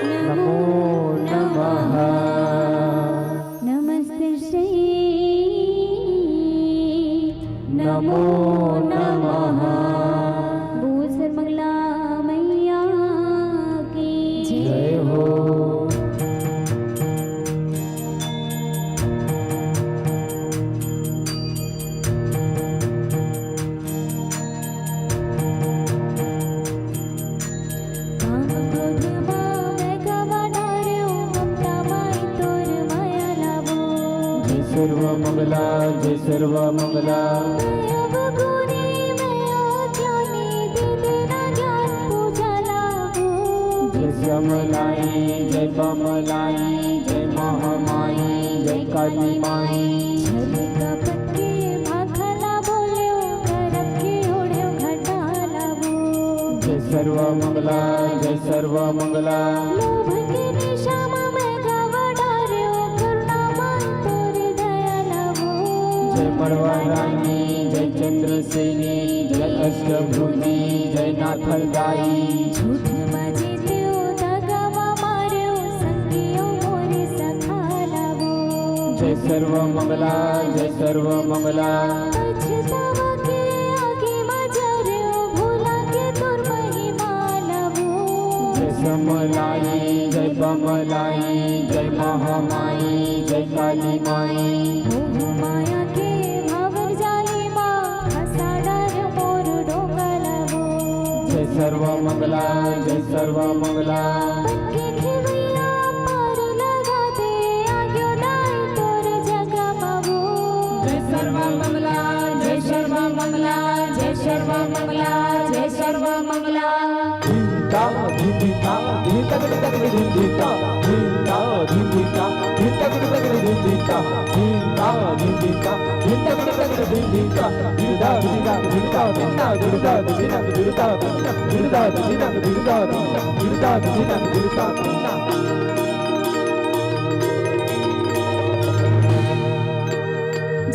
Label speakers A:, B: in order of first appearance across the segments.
A: नमो नमः।
B: नमस्ते श्री
A: नमो नमः।
B: बोल सर्वमंगला मैया की
A: जय हो। सर्व मंगला जय सर्व मंगला। जय श्यामलाई जय बमलाई जय महामाई जय काली माई। जय सर्व मंगला जय सर्व मंगला। जय मरवा रानी जय चंद्रसेनी जय अष्टभुजी जय नाथलदाई। जय सर्व मंगला जय सर्व मंगला। जय समलाई जय बमलाई जय महामाई जय काली माई। जय सर्व मंगला जय सर्व मंगला।
B: जय सर्व मंगला जय सर्व मंगला जय सर्व मंगला जय सर्व मंगला।
A: धीता धीता धीता धीता धीता धीता धीता धीता धीता धीता धीता धीता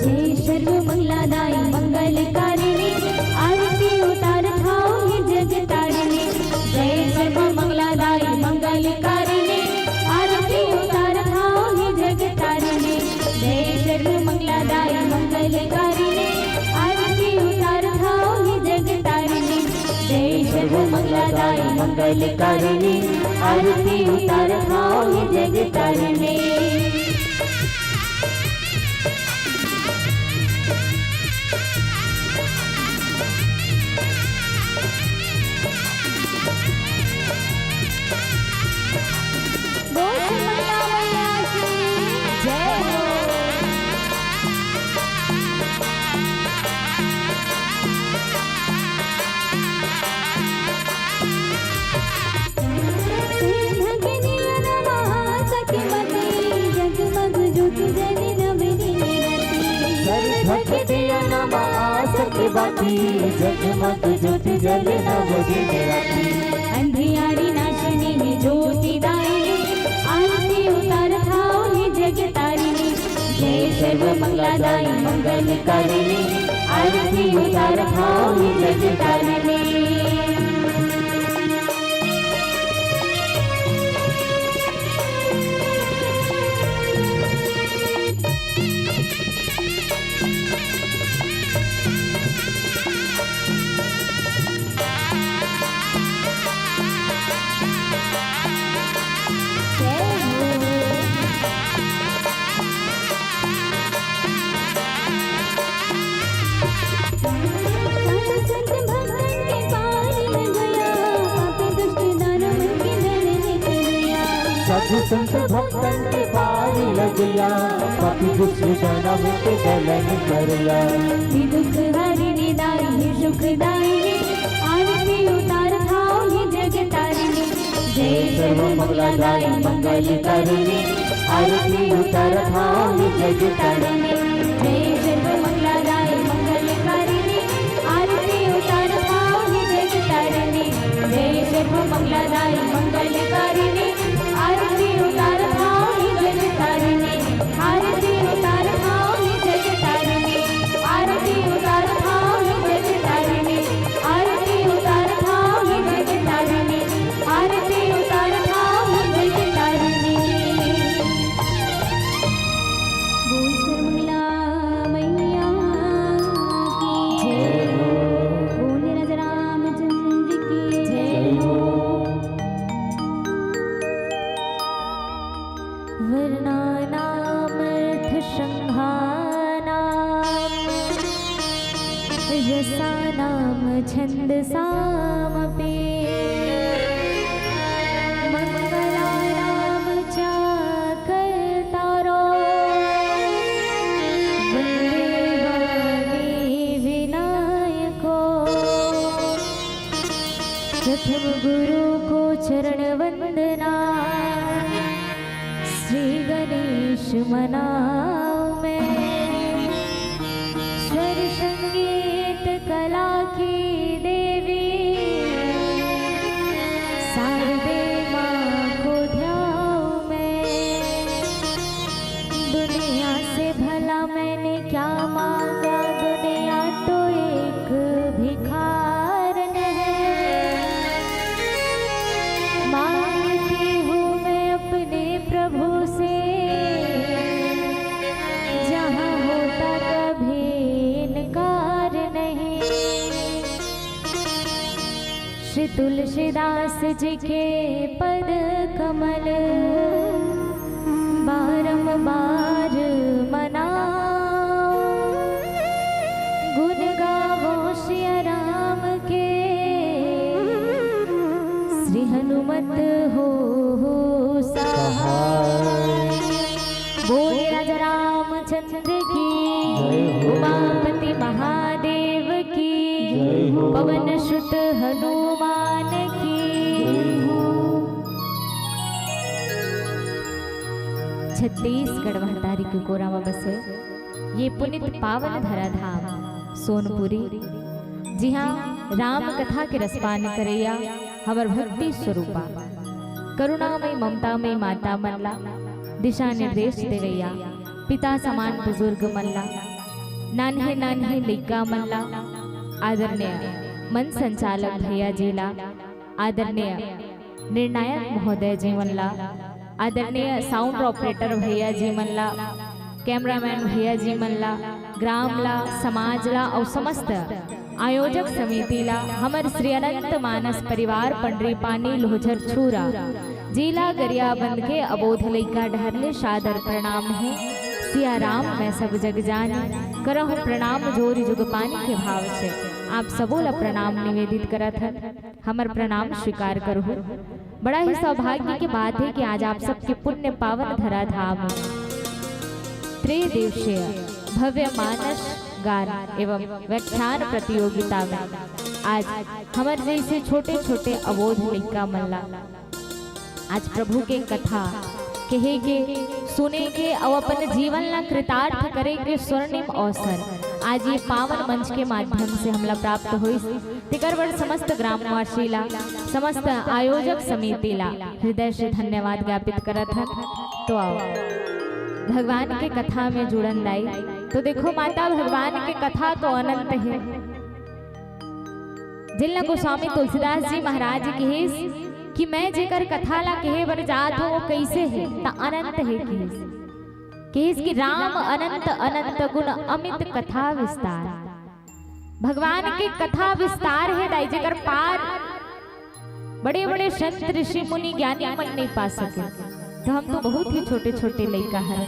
B: जय सर्व मंगलादायी मंगलकारिणी आरती उतार थाओ हे जग तारिणी। जय सर्व मंगलादायी मंगलकारिणी आरती उतार थाओ हे जग तारिणी। जय सर्व मंगलादायी मंगलकारिणी आरती उतार थाओ हे जग तारिणी। जय सर्व मंगलादायी मंगलकारिणी आरती उतार थाओ हे जग तारिणी। जगमग ज्योति जले नव दिन राती। अंधियारी नाशनी है ज्योति दायिनी आरती उतार थाओ हे जग तारिणी। जय सर्व मंगलादायी मंगलकारिणी आरती उतार थाओ हे जग तारिणी।
A: साधु संत भक्तन के पारी लगिया पापी दुष्ट दानव के दलन करिया।
B: दुख हरिणी दायिनी सुखदायिनी आरती उतार थाओ हे जग तारिणी। जय सर्व मंगलादायी मंगलकारिणी आरती उतार थाओ हे जग तारिणी। जय सर्व मंगलादायी मंगलकारिणी आरती उतार थाओ हे जग तारिणी। जय सर्व मंगलादायी मंगलकारिणी आरती उतार थाओ हे जग तारिणी। आरती उतार थाओ हे जग तारिणी। आरती उतार थाओ हे जग तारिणी। आरती उतार थाओ हे जग तारिणी। आरती उतार थाओ हे वर्णानामर्थसंहानाम् रसानां छन्दसामपि मंगलानां च कर्तारो वन्दे वाणी विनायको। प्रथम गुरु को चरण वंदना श्री गणेश मनाओ में। स्वर संगीत कला की देवी शारदे माँ को ध्याओ मैं। दुनिया से भला मैंने क्या मांगा, दुनिया तो एक भिखारन है। मांगती हूँ मैं अपने प्रभु से, जहाँ होता कभी इनकार नहीं। श्री तुलसीदास जी के पद कमल बारंबार मनाओ। गुण गावो सिया राम के, श्री हनुमत हो सहाय। बोले राजा रामचंद्र की, उमापति महादेव की, पवन सुत हनुमान की। छत्तीसगढ़ महतारी के कोरा में बसे ये पुनित पावन धरा धाम सोनपुरी। जी हाँ, राम कथा के रसपान करैया हमर भक्ति स्वरूपा करुणामय ममतामय माता मनला दिशा निर्देश देवैया पिता समान बुजुर्ग मनला नान्हे नान्हे लइका मनला आदरणीय मन संचालक भैया जीला आदरणीय निर्णायक महोदय जी मनला आदरणीय साउंड ऑपरेटर भैया जी मनला कैमरामैन भैया जी मनला ग्रामला समाजला और समस्त आयोजक समितिला हमर श्री अनंत मानस परिवार पंडरीपानी लोहझर छूरा जिला गरियाबंद के अबोध लइका ढहरले सादर प्रणाम है। सिया राम मैं सब जग जानी करहु प्रणाम जोरी जुगपानी के भाव से आप सबोला प्रणाम निवेदित करत हन। हमर प्रणाम स्वीकार करहु। बड़ा ही सौभाग्य की बात है कि आज आप सबके पुण्य पावन धरा धाम त्रिदिवसीय भव्य मानस गान एवं व्याख्यान प्रतियोगिता में आज हमारे जैसे छोटे छोटे अबोध लइका मल्ला आज प्रभु के कथा कहे के सुने के और अपन जीवन ला कृतार्थ करे के स्वर्णिम अवसर आज ये पावन मंच के माध्यम से हमला प्राप्त हुई। तिकर बर समस्त ग्रामवासी ला समस्त आयोजक समिति ला हृदय से धन्यवाद ज्ञापित करत हन। तो आओ भगवान के कथा में जुड़न लाई। तो देखो माता भगवान के कथा तो अनंत है। जिला गोस्वामी तुलसीदास जी महाराज कहे कि मैं जेकर कथा ला कहे बर जात हो वो कैसे है ता अनंत है। कहे कि राम अनंत अनंत गुण अमित कथा विस्तार। भगवान के कथा विस्तार है दाई जेकर पार बड़े बड़े संत ऋषि मुनि ज्ञानी मन नहीं पा सके। तो हम तो बहुत ही छोटे छोटे लइका हैं,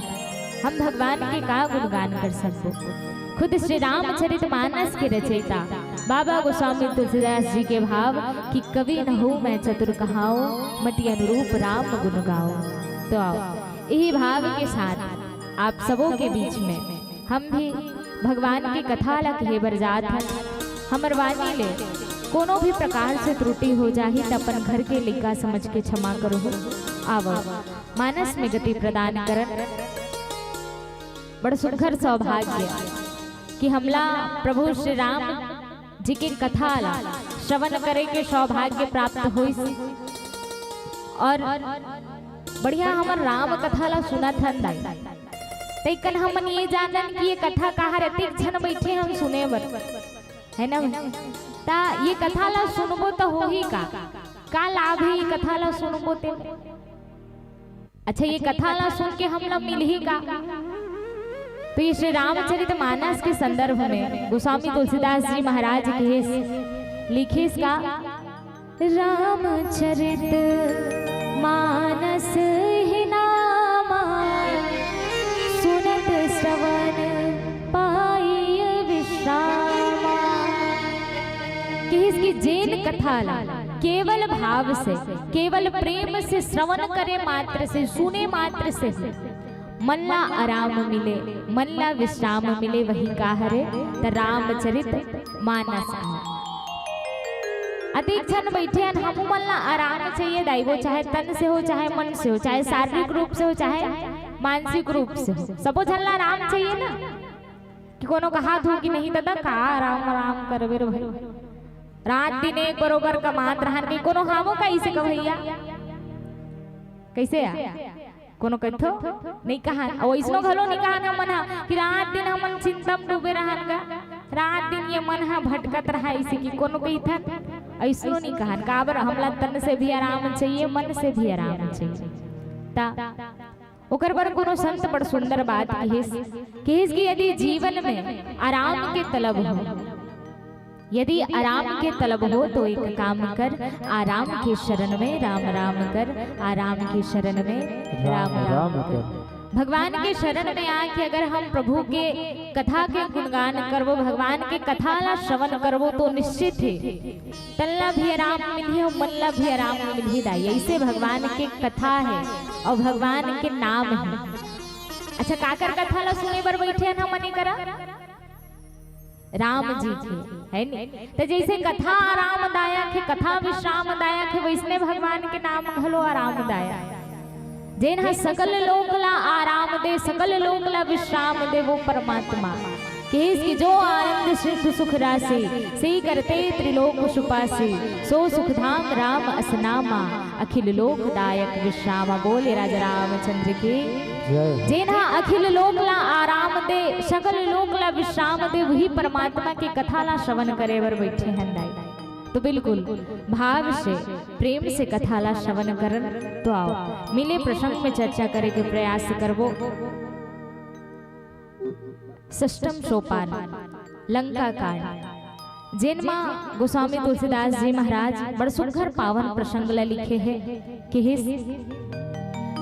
B: हम भगवान के का गुणगान कर सकते। खुद श्री रामचरित मानस के रचयिता बाबा गोस्वामी तुलसीदास जी के भाव कि कवि न हो मैं चतुर कहाओ मति अनुरूप राम गुण गाओ। तो आओ यही भाव के साथ आप सबों के बीच में हम भी भगवान की कथा ला कहे बर जात हन। हमर वाणी ले कोनो भी प्रकार से त्रुटि हो जाही त अपन घर के लइका समझ के क्षमा करो। आवो मानस में गति प्रदान करन। बड़ सुखर सौभाग्य कि हमला प्रभु श्री राम जी के कथा ला श्रवण करे के सौभाग्य प्राप्त हुई और बढ़िया हमर राम कथा ला सुना थन दाई। तैकन हमन ये जानन कि ये कथा कहाँ रहती जन बैठे हम सुने बर है ना ता ये कथा ला सुनबो तो हो ही का लाभ है ये कथा ला सुनबो ते। अच्छा ये कथा ला सुन के हम लोग मिल ही का। तो ये श्री रामचरित मानस के संदर्भ में गोस्वामी तुलसीदास जी महाराज के लिखे इसका रामचरित मानस ही नामा कथाला केवल भाव से, केवल प्रेम से श्रवण करे मात्र से, सुने मात्र से मन ला आराम मिले, मन ला विश्राम मिले, वही काहरे त रामचरित मानस। अधिक जन बैठे हैं, हम मन ला आराम चाहिए दाई, वो चाहे तन से हो, चाहे मन से हो, चाहे शारीरिक रूप से हो, चाहे मानसिक रूप से हो, सबो जन ला आराम चाहिए ना। कि कोनो का हाथ हो कि नहीं दादा का आराम आराम करबे रे भाई, रात दिन एक बरोबर कमात रहन के कोनो हामो का इसे कभैया कैसे आ कोनो कथो नहीं कहा, वैसनो घलो नहीं कहा ना मन कि रात दिन हमन चिंता में डूबे रहन का, रात दिन ये मन हा भटकत रहा, इसे की कोनो कही था ऐसनो नहीं कहा। काबर हमला तन से भी आराम चाहिए, मन से भी आराम चाहिए। ता ओकर पर कोनो संत बड़ सुंदर बात कहिस कि यदि जीवन में आराम के तलब हो, यदि आराम के तलब हो तो एक काम कर, आराम के शरण में राम राम कर, आराम के शरण में राम राम कर। भगवान के शरण में आके अगर हम प्रभु के कथा के गुणगान करवो, भगवान के कथा ला श्रवण करवो तो निश्चित है तल्ला भी आराम मिली और मन ला भी आराम मिली दाई। ऐसे भगवान के कथा है और भगवान के नाम है। अच्छा काकर कथा ला सुने बर बैठे हम मने करा राम जी के है नहीं, तो जैसे कथा आरामदायक है, कथा विश्रामदायक है, वैसने भगवान के नाम घलो आरामदायक। जेन सकल लोक ला आराम दे, सकल लोक ला विश्राम दे, वो परमात्मा कि जो आनंद सिद्ध सुख राशि से करते त्रिलोक सुपासी, सो सुखधाम राम असनामा, अखिल लोकदायक विश्राम। बोले राजा रामचंद्र की जेना अखिल लोक ला आराम दे, सकल लोक ला विश्राम दे, वही परमात्मा की कथा ला श्रवण करे बर बैठे हैं दाई। तो बिल्कुल भाव से प्रेम से कथा ला श्रवण करन तो आओ मिले प्रसंग में चर्चा करे के प्रयास करबो। षष्ठम सोपान लंका कांड, जिनमा गोस्वामी तुलसीदास जी महाराज बड़ सुंदर पावन प्रसंग ला लिखे है कि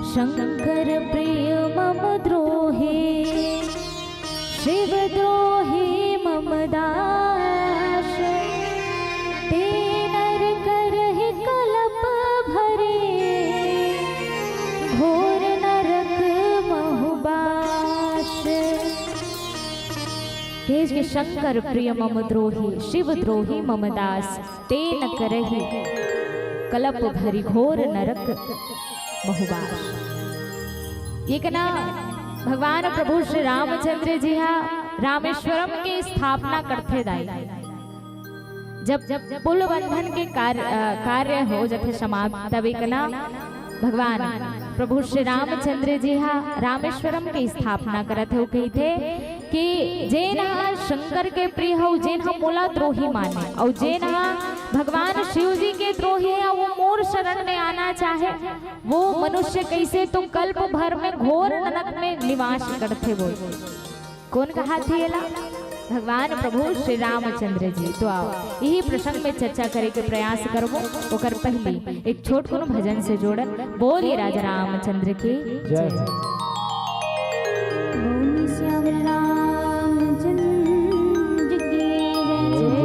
B: शंकर प्रिय मम द्रोहे, शिव द्रोहे मम दास, ते नर करहि कलप भरे, घोर नरक बहुबास। के शंकर प्रिय मम द्रोही, शिव द्रोही मम दास, ते न करहि कलप भरी, घोर नरक बहुबास। ये कहना भगवान प्रभु श्री रामचंद्र जी रामेश्वरम की स्थापना करते दाई। जब पुल बंधन के कार्य हो जाते समाप्त, तब एक ना भगवान प्रभु श्री रामचंद्र जी रामेश्वरम की स्थापना करते हो। कहते कि जेन शंकर के प्रिय हो, जेन मोला द्रोही माने, और जेन भगवान शिव जी के द्रोही है, वो मोर शरण में आना चाहे, वो मनुष्य कैसे तो कल्प भर में घोर नरक में निवास करते। वो कौन कहा थे भगवान प्रभु श्री रामचंद्र जी। तो आओ यही प्रसंग में चर्चा करे के प्रयास करबो। ओकर पहले एक छोट कोनो भजन से जोड़न। बोलिए राजा रामचंद्र की जय। बोलिए श्याम रामचंद्र की जय।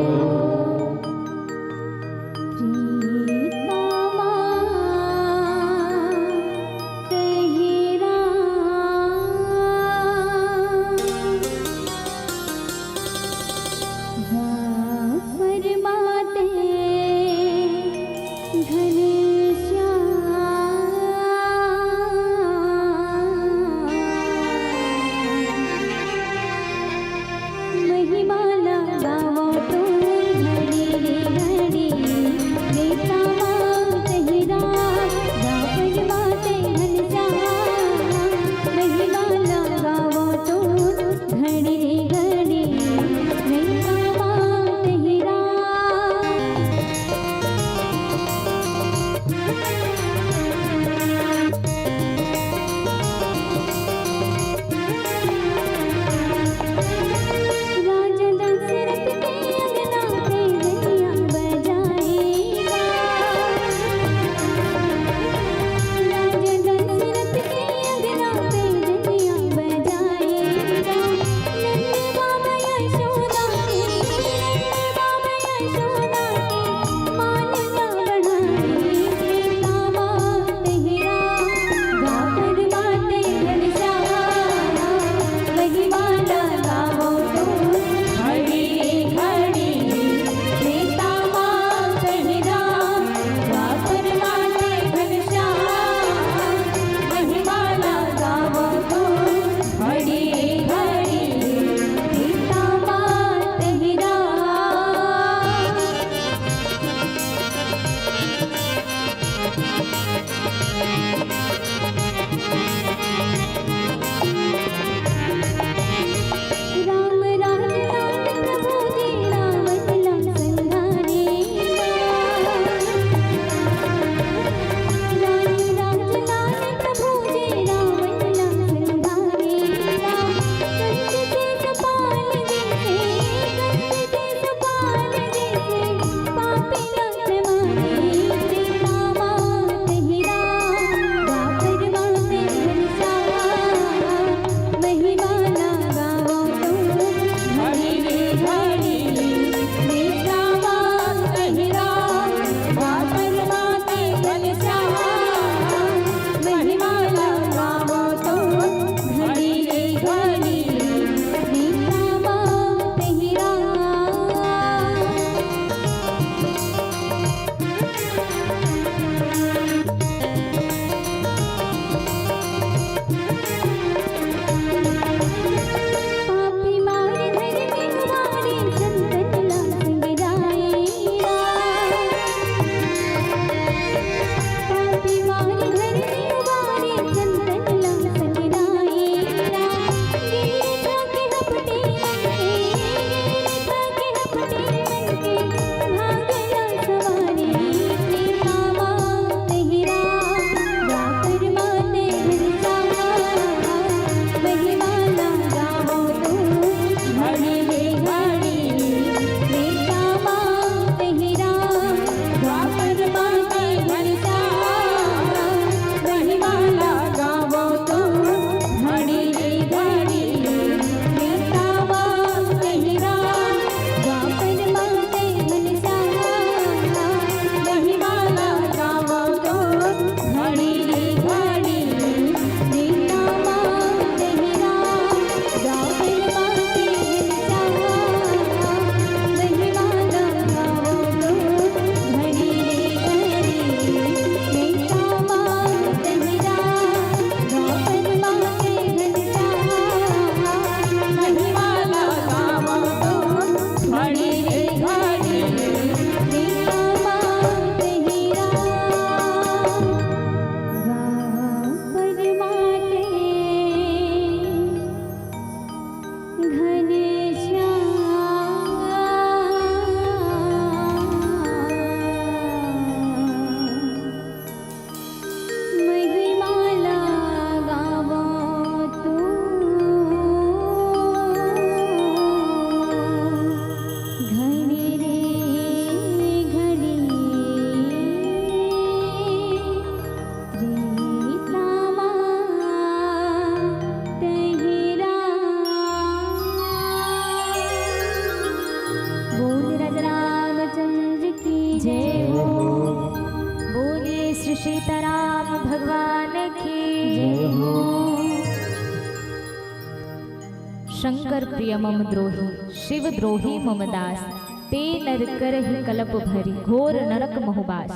B: शंकर प्रिय मम द्रोही शिव द्रोही मम दास ते नर करहि कलप भरी घोर नरक मोहबास।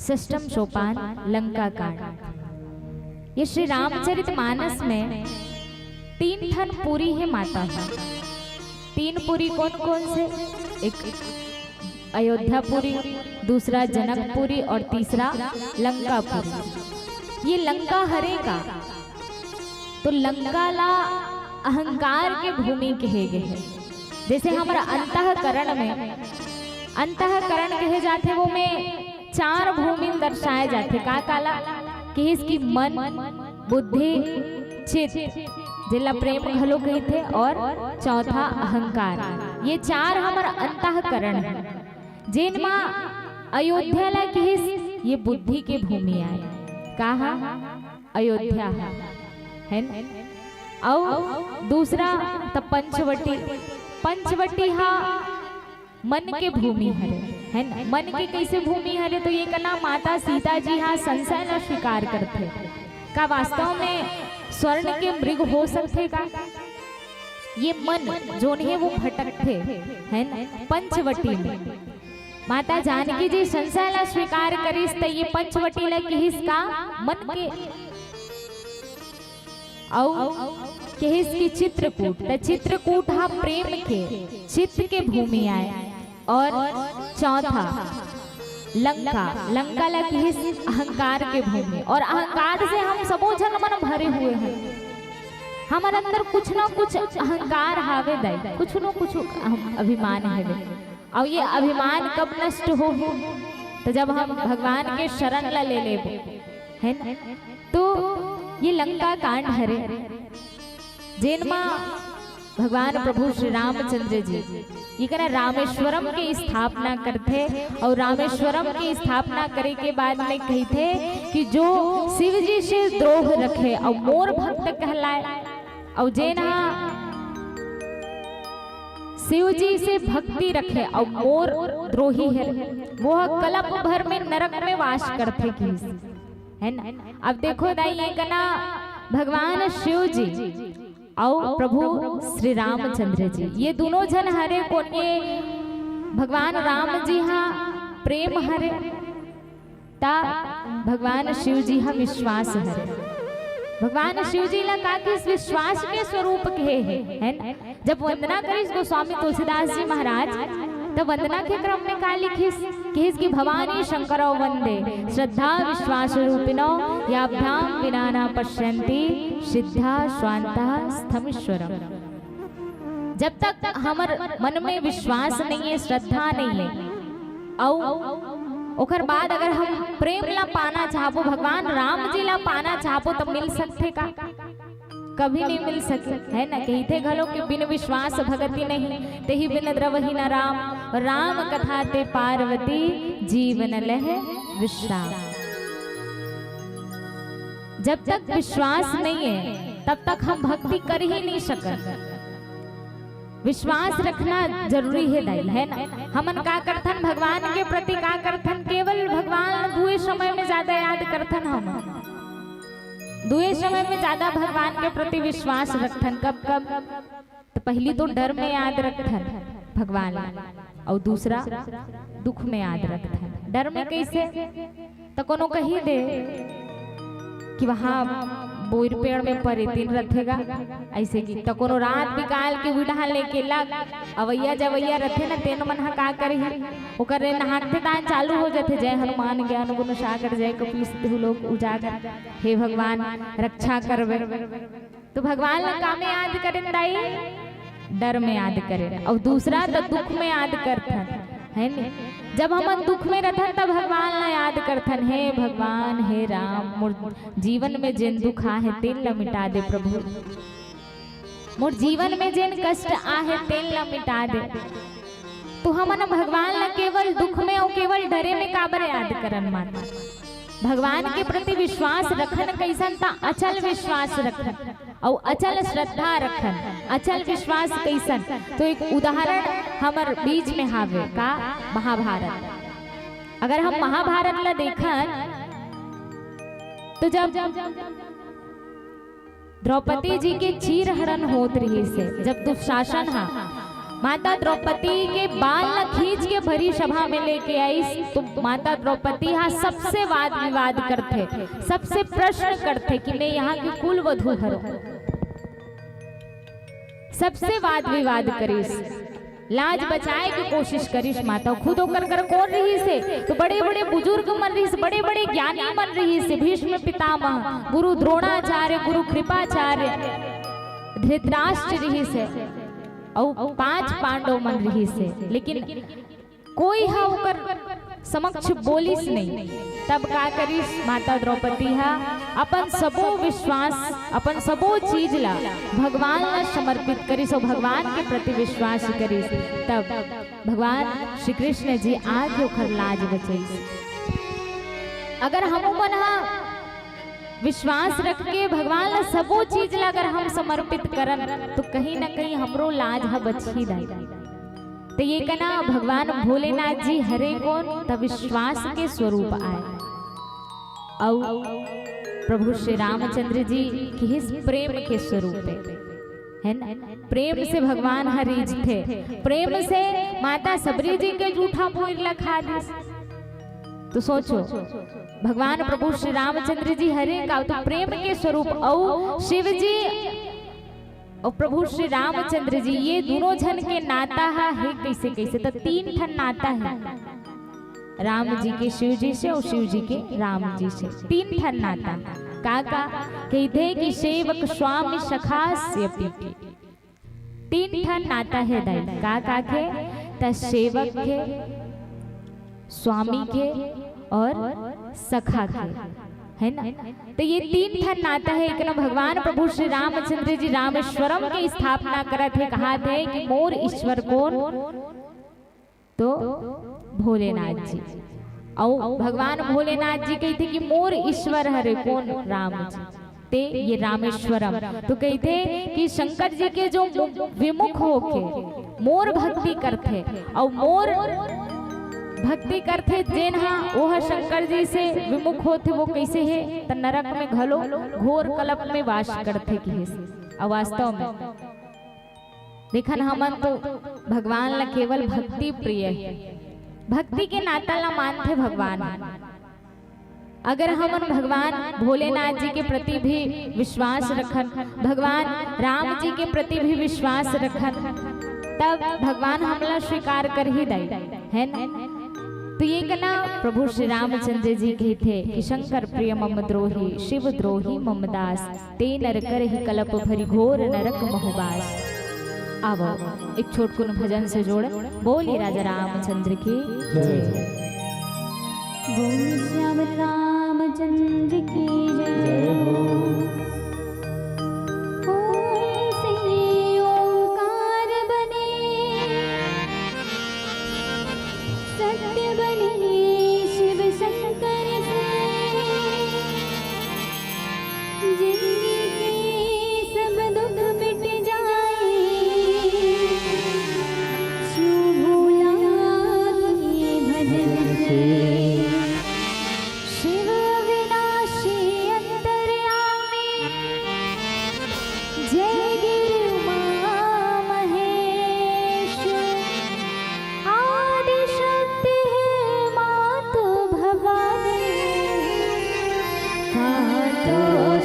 B: षष्ठम सोपान लंका कांड। ये श्री रामचरितमानस में 3 ठन पुरी है माता है। 3 पुरी कौन कौन से? एक अयोध्यापुरी, दूसरा जनकपुरी और तीसरा लंकापुरी। ये लंका हरेगा तो लंका ला अहंकार के भूमि कहे गए। जैसे हमारा अंतःकरण में अंतःकरण कहे जाते वो में 4 भूमि दर्शाए जाते। का काला कि इसकी मन बुद्धि चित्त जिला प्रेम घलो कहे थे और चौथा अहंकार। ये 4 हमारा अंतःकरण है। जिन माँ अयोध्या ला कहे ये बुद्धि के भूमि आए। कहा अयोध्या है न? और दूसरा तो पंचवटी। पंचवटी हा मन के भूमि है न? मन के कैसे भूमि है? तो ये कहना माता सीता जी हाँ संशय न स्वीकार करते। का वास्तव में स्वर्ण के मृग हो सकते का? ये मन जो है वो भटकते है न? पंचवटी में माता जानकी जी संशय ला स्वीकार करिस तो ये पंचवटी ला किहिस का मन के किहिस की चित्रकूट। तो चित्रकूट हा प्रेम के चित्त के भूमि आए। और चौथा लंका। लंका ला किहिस अहंकार के भूमि। और अहंकार से हम सबो जन मन भरे हुए हैं। हमारे अंदर कुछ ना कुछ अहंकार हावे दाई, कुछ न कुछ अभिमान है। और ये अभिमान कब नष्ट हो? तो जब हम भगवान के शरण ला ले है न? तो ये लंका कांड हरे जैन माँ भगवान प्रभु श्री रामचंद्र जी ये कहना रामेश्वरम की स्थापना करते। और रामेश्वरम की स्थापना करे के बाद में कही थे कि जो शिव जी से द्रोह रखे और मोर भक्त कहलाए। और जैना शिव जी से भक्ति रखे और मोर द्रोही है वो कल्प भर में नरक में वास करते है न? अब देखो दाई ये कहना भगवान शिव जी और प्रभु श्री रामचंद्र जी ये दोनों जन हरे कौन? ये भगवान राम जी हाँ प्रेम हरे ता भगवान शिव जी हाँ विश्वास हरे। भगवान शिव जी ला का कि विश्वास के स्वरूप के है न? जब वंदना करिस गोस्वामी तुलसीदास जी महाराज तो वंदना के क्रम में का लिखिस कि भवानी शंकरो वंदे श्रद्धा विश्वास रूपिणो याभ्याम विना न पश्यन्ति सिद्धा स्वांता स्थमीश्वरम। जब तक हमार मन में विश्वास नहीं है, श्रद्धा नहीं है, और बाद अगर हम प्रेम ला पाना चाहबो, भगवान राम जी ला पाना चाहबो तो मिल सकते का? कभी नहीं मिल सके है ना? कहते घलो कि बिन विश्वास भगति नहीं ते ही बिन द्रवहि न राम। राम कथा ते पार्वती जीवन लह विश्राम। जब तक विश्वास नहीं है तब तक हम भक्ति कर ही नहीं सकते। विश्वास रखना जरूरी है दाई है ना? हमन का करथन भगवान के प्रति का करथन? केवल भगवान दुए समय में ज्यादा याद करथन। हम दुए समय में ज्यादा भगवान के प्रति विश्वास रखथन। कब कब? तो पहली तो डर में याद रखथन भगवान, और दूसरा दुख में याद रखथन। डर में कैसे? तो कोनो कही दे कि वहाँ बोर पेड़ में परे दिन रखेगा ऐसे की, तो कोनो रात निकाल के विढ़ा लेके लग अवैया जवैया रथे न तेन मन हा का करही ओकर नहाते तान चालू हो जाते। जय हनुमान ज्ञान गुण सागर जय कपीस तिहु लोक उजागर। हे भगवान रक्षा करवे। तो भगवान ला का में याद करें दाई? डर में याद करें। और दूसरा तो दुख में याद करथन है न? जब हम दुख में रहथन तब भगवान ला याद करथन। हे भगवान हे राम मोर जीवन में जिन दुख आहे तेन ला मिटा दे प्रभु। मोर जीवन में जिन कष्ट आहे तेन ला मिटा दे। तो हमन भगवान ला केवल दुख में और केवल डरे में काबर याद करन? माता भगवान के प्रति विश्वास रखन कैसन? ता अचल विश्वास रखन और अचल श्रद्धा रखन। अचल विश्वास कैसन? तो एक उदाहरण हमर बीच में हावे का महाभारत। अगर हम महाभारत ला देखन तो जब द्रौपदी जी के चीर हरण होत रही से जब दुशासन हा माता द्रौपदी के बाल न खींच के भरी सभा में लेके आई तो माता द्रौपदी यहाँ सबसे वाद विवाद करते, सबसे प्रश्न करते कि मैं यहाँ की कुल वधू हरो, सबसे वाद विवाद करीस, लाज बचाए की कोशिश करीस। माता खुद होकर कर कौन रही से तो बड़े बड़े बुजुर्ग मन रही से, बड़े बड़े ज्ञानी मन रही से, भीष्म पितामह, गुरु द्रोणाचार्य, गुरु कृपाचार्य, धृतराष्ट्र रही से और 5 पांडव मन रही से, लेकिन कोई हा ओकर समक्ष बोलिस नहीं। तब का करिस माता द्रौपदी हा अपन सबो विश्वास, अपन सबो चीज ला भगवान ला समर्पित करिस और भगवान के प्रति विश्वास करिस। तब भगवान श्री कृष्ण जी आगे ओकर लाज बचाइस। अगर हम मन हा विश्वास रख के भगवान ला सबो चीज ला अगर हम समर्पित करन तो कहीं ना कहीं हमरो लाज हा बची जाए। तो ये कना भगवान भोलेनाथ जी हरे कौन तब विश्वास के स्वरूप आए और प्रभु श्री रामचंद्र जी की इस प्रेम के स्वरूप है ना। प्रेम से भगवान हरीज थे, प्रेम से माता सबरी जी के जूठा मोइला खा दी। तो सोचो भगवान प्रभु श्री रामचंद्र जी हरे का तो प्रेम के स्वरूप और शिव जी और प्रभु श्री रामचंद्र जी ये दोनों जन के नाता है कैसे कैसे तो 3 ठन नाता है, राम जी के शिव जी से और शिव जी के राम जी से 3 ठन नाता। काका कहते कि सेवक स्वामी सखास्य पीठी 3 ठन नाता है दाई। काका के त सेवक के, स्वामी के और सखा के, है ना। तो ये 3 ठन नाता है। एक भगवान प्रभु श्री रामचंद्र जी रामेश्वरम की स्थापना करत है, कहा थे कि मोर ईश्वर कौन तो भोलेनाथ जी, और भगवान भोलेनाथ जी कहते कि मोर ईश्वर हरे कौन राम जी, ते ये रामेश्वरम। तो कहते कि शंकर जी के जो विमुख होके मोर भक्ति करते और मोर भक्ति करते जेन वो शंकर जी से विमुख होते वो कैसे है तो नरक में घलो घोर कलप में वास करते कि और वास्तव में देखन हमन तो भगवान ला केवल भक्ति प्रिय है, भक्ति के नाता ला मानते भगवान। अगर हमन भगवान भोलेनाथ जी के प्रति भी विश्वास रखन, भगवान राम जी के प्रति भी विश्वास रखन, तब भगवान हमला स्वीकार कर ही दे, है ना। तो ये कना प्रभु श्री रामचंद्र जी कहते कि शंकर प्रिय मम द्रोही, शिव द्रोही मम दास, ते नर कर ही कलप भरी घोर नरक महुबास। अब एक छोटकुन भजन से जोड़े, बोली राजा रामचंद्र की जय।
C: बोल श्याम रामचंद्र की जय।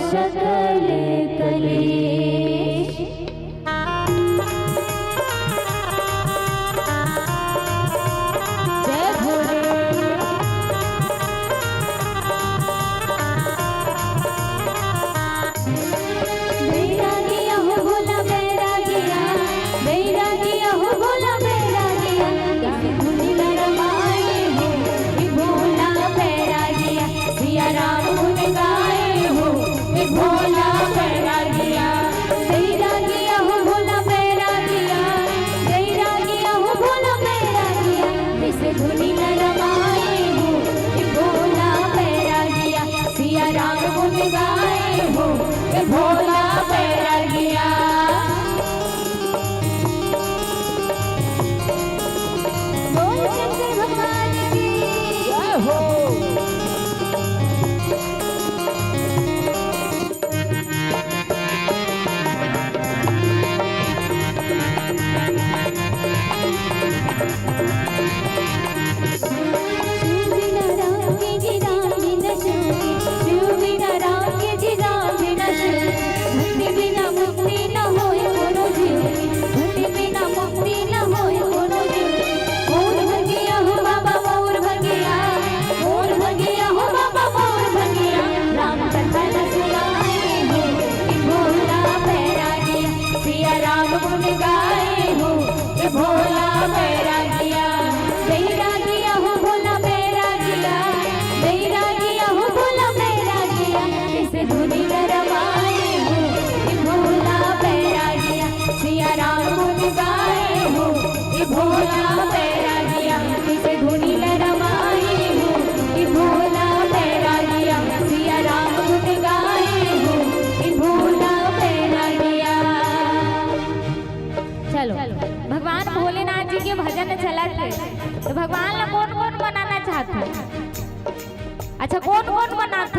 C: सकल कलेश जय भोले। बैरागिया हो भोला बैरागिया, बैरागिया हो भोला बैरागिया, किसी धुनी में रमाए हो ये भोला बैरागिया, सिया राम गुन गाए हो ये भोला बैरागिया। बैरागिया हो भोला बैरागिया, बैरागिया हो भोला बैरागिया, किसी धुनी में रमाए हो ये भोला बैरागिया, सिया राम गुन गाए हो ये भोला बैरागिया। बोल शंकर भगवान की जय हो।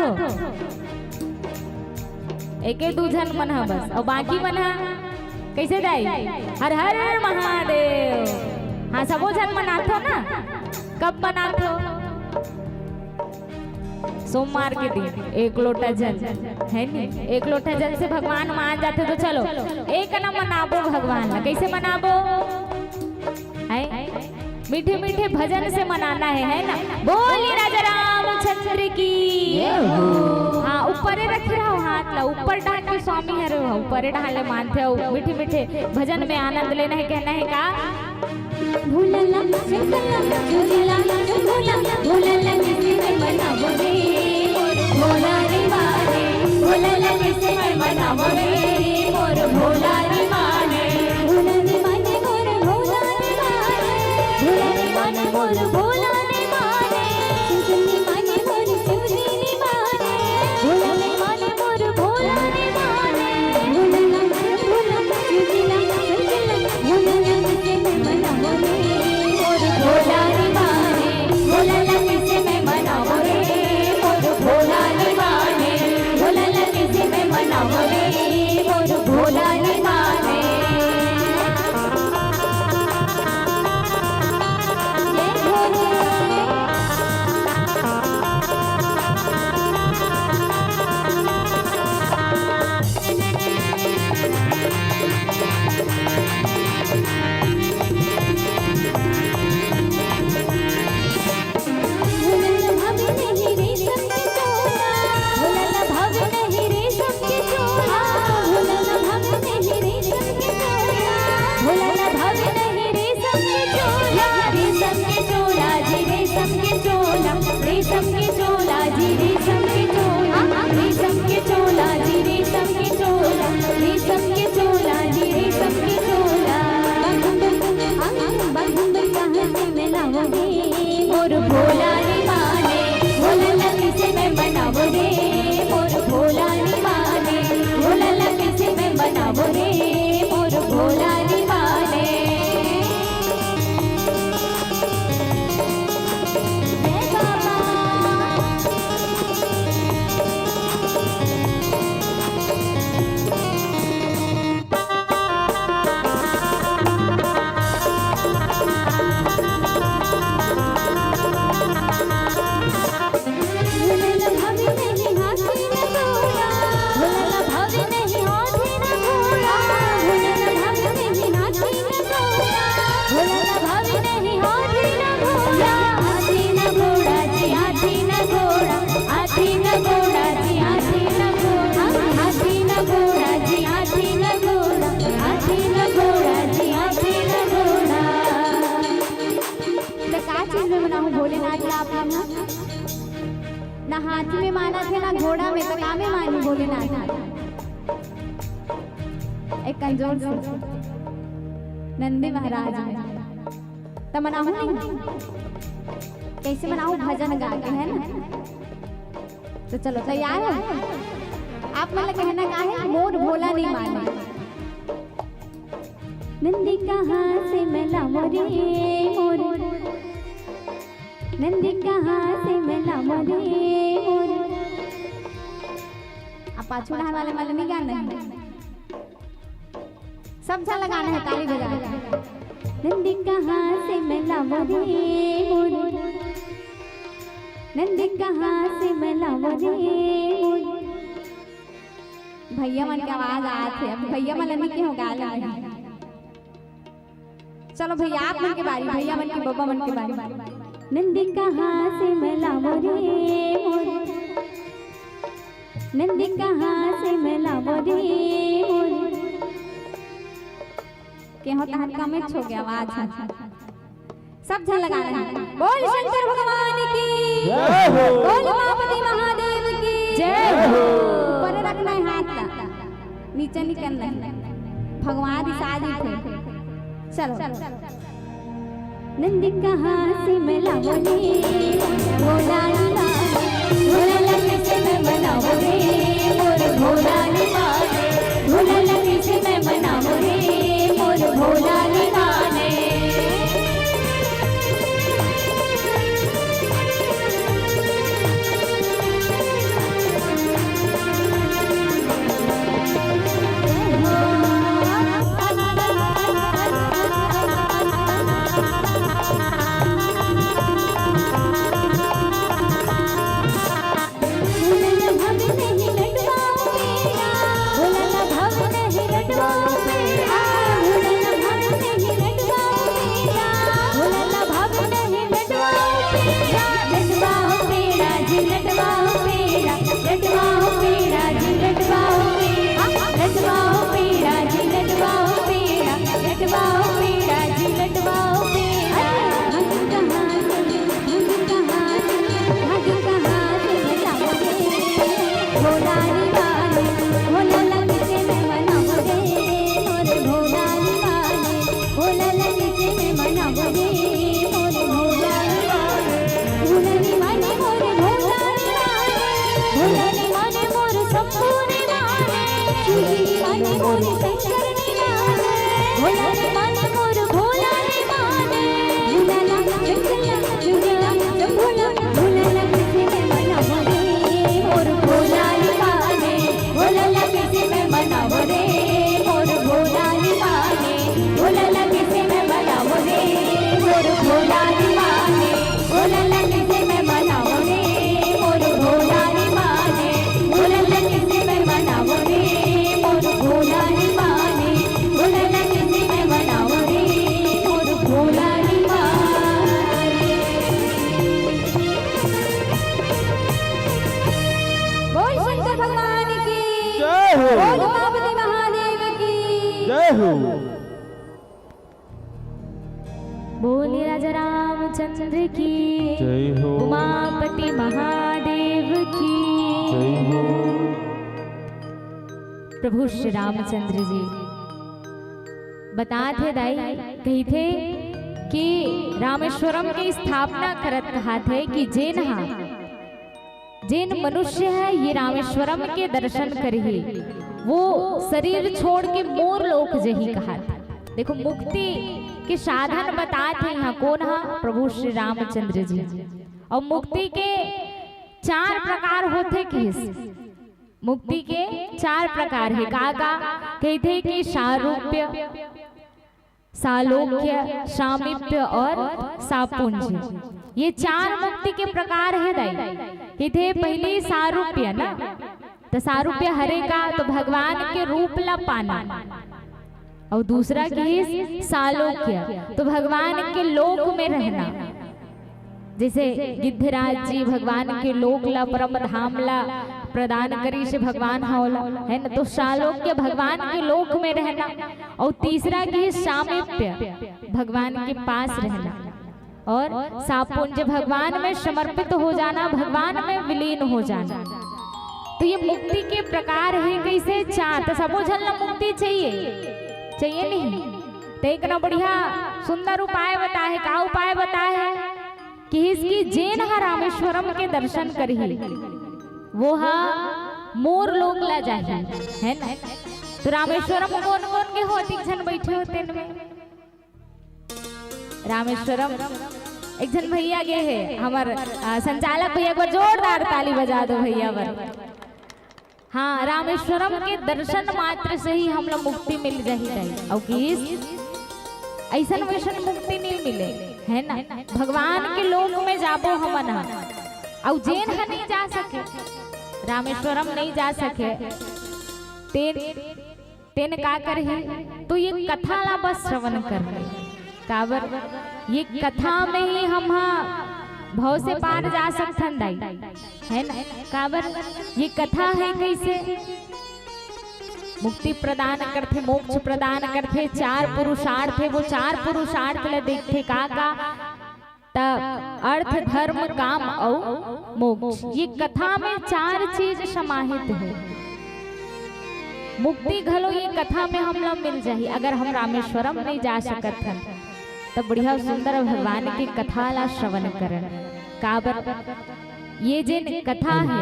B: हो एके दू जन मन हा बस और बाकी मन हा कैसे दाई हर हर महादेव। हाँ सबो जन मनाथो ना। कब मनाथो? सोमवार के दिन एक लोटा जल है नहीं, एक लोटा जल से भगवान मान जाते। तो चलो एक ना मनाबो भगवान ना। कैसे मनाबो? है मीठे मीठे भजन से मनाना है ना। बोली राजा रामचंद्र की। हाँ ऊपर रख रहा हो हाथ ला, ऊपर डाल के स्वामी है रो ऊपर ढाले मानते हो। मीठे मीठे भजन में आनंद लेना है। कहना है का
C: भूलला चुगला चुगला चुगला भूलला किसे मनावो रे मोर भोला रे माने। भूलला किसे मनावो रे मोर भोला रे माने। भोला रे माने मोर भोला रे माने। भोला रे माने मोर भोला रे माने। चुगली माने मोर चुगली माने। भोला रे माने मोर भोला रे माने। भूलला चुगला चुगला चुगला भूलला किसे मनावो रे मोर भोला रे माने। भोला किसे मैं मनावो रे मोर भोला रे माने। भोला किसे मैं मनावो रे मोर भोला रे माने। जय भोले। भोला भाभी नहीं रे सबके चोला। भोला भाभी नहीं रे सबके चोला। भोला भाभी नहीं रे सबके चोला। भोला भाभी नहीं रे सबके चोला। रे सबके चोला जी रे सबके चोला। रे सबके चोला जी रे सबके चोला। रे सबके चोला जी रे सबके चोला। रे सबके चोला जी रे सबके चोला। बंदर कहाँ से मिलाओ रे मोर भोला रे माने। भोला किसे मैं मनावो रे मोर भोला रे माने। भोला किसे मैं मनावो रे मोर भोला रे माने। जय बाबा। भोला भाभी नहीं हाथी न घोड़ा। भोला भाभी नहीं हाथी न घोड़ा। भोला भाभी नहीं हाथी न घोड़ा। भोला भाभी नहीं हाथी न घोड़ा। हाथी न घोड़ा जी हाथी न घोड़ा। हाथी न घोड़ा जी हाथी न घोड़ा। हाथी न घोड़ा जी हाथी न घोड़ा। हाथी न घोड़ा जी हाथी न घोड़ा। तो का चीज में बनाऊं भोलेनाथ का आपने ना हाथी में माना थे ना घोड़ा में। तो में मानी भोलेनाथ एक कंजोर से नंदी महाराज में। तो मनाऊं नहीं कैसे मनाऊं? भजन गा के है ना। तो चलो तैयार हो आप? मतलब कहना का है मोर भोला नहीं माने। नंदी कहाँ से मिलाओ रे मोर। नंदी कहाँ से मिलाओ रे मोर। आप पाछू नहाने वाले वाले नहीं गाना है। सब झल लगाना है ताली बजा के। नंदी कहाँ से मिलाओ रे मोर। नंदी कहाँ से मिलाओ रे मोर। भैया मन की आवाज आती है। अब भैया मन नहीं क्यों गा रहे हैं? चलो भैया आप मन के बारी। भैया मन की बब्बा मन की बारी। नंदी कहाँ से मिलाओ रे मोर। नंदी कहाँ से मिलाओ रे मोर। के होता है कमेंट हो गया आवाज। सब झल लगा रहे हैं। बोल शंकर भगवान की
A: जय हो।
C: बोल उमापति महादेव की
B: जय हो।
C: ऊपर रखना है हाथ ला, नीचे नहीं करना है। भगवान शादी थे। चलो नंदी कहाँ से मिलाओ रे भोला ला। भोला किसे मैं मनाओ रे मोर भोला ला। भोला किसे मैं मनाओ रे मोर भोला ला। शिवजी माने मोर शंकर ने माने भोला रे माने मोर भोला रे माने भोला शंकर जुगला जंभोला भोला किसे में मनावो रे मोर भोला रे माने भोला किसे में मनावो रे मोर भोला रे माने भोला किसे में मनावो रे मोर भोला रे माने भोला किसे में मनावो रे मोर भोला रे माने भोला किसे में मनावो रे मोर भोला रे माने भोला किसे में मनावो रे मोर भोला रे माने। बोल शंकर भगवान की
A: जय हो।
C: बोल पार्वती महादेव की
A: जय हो।
B: बोले राजा रामचंद्र की
A: जय हो।
B: उमापति महादेव की
A: जय हो।
B: प्रभु श्री रामचंद्र जी बताते दाई कही थे कि रामेश्वरम की स्थापना करत कहा थे कि जैन मनुष्य है ये रामेश्वरम के दर्शन करिए वो शरीर छोड़ के मोर लोक जही कहा था। देखो मुक्ति के साधन बताते यहाँ कौन है प्रभु श्री रामचंद्र जी। और मुक्ति के 4 प्रकार होते किस मुक्ति के 4 प्रकार है का कहते कि सारूप्य सालोक्य सामीप्य और सापुंज ये 4 मुक्ति के प्रकार है दाई। कहते पहले सारूप्य ना तो सारूप्य हरे का तो भगवान के रूप ला पाना और दूसरा की सालोक्य तो भगवान के लोक में रहना जैसे गिद्धराज जी भगवान के लोक ला परम धाम ला प्रदान करी से भगवान होला है ना तो सालोक्य भगवान के लोक में रहना और तीसरा की सामीप्य भगवान के पास रहना और सापुंज भगवान में समर्पित हो जाना भगवान में विलीन हो जाना। तो ये मुक्ति के प्रकार है कैसे 4 तो सबो झन ला मुक्ति चाहिए नहीं तो एक ना बढ़िया सुंदर उपाय बता है का उपाय बता है कि इसकी जैन हा रामेश्वरम के दर्शन करी वो हा मोर लोग ला जाए है ना। तो रामेश्वरम कौन कौन के होती जन बैठे होते इनमें रामेश्वरम एक जन भैया गए है हमार संचालक भैया को जोरदार ताली बजा दो भैया पर। हाँ रामेश्वरम के दर्शन मात्र से ही हम लोग मुक्ति मिल जाए और किस ऐसा वैसन मुक्ति नहीं मिले है ना। भगवान के लोक में जाबो हमन और जैन है नहीं जा सके रामेश्वरम नहीं जा सके तेन का कर तो ये कथा ला बस श्रवण कर काबर ये कथा में ही हम भव से पार जा सकथन दाई है ना। काबर ये कथा है कैसे मुक्ति प्रदान करते मोक्ष प्रदान करते 4 पुरुषार्थ है वो 4 पुरुषार्थ ले देखते का अर्थ धर्म काम और मोक्ष ये कथा में 4 चीज समाहित है। मुक्ति घलो ये कथा में हम लोग मिल जाही अगर हम रामेश्वरम नहीं जा सकत हन तब बढ़िया सुंदर भगवान की कथा ला श्रवण करन काबर ये जिन कथा है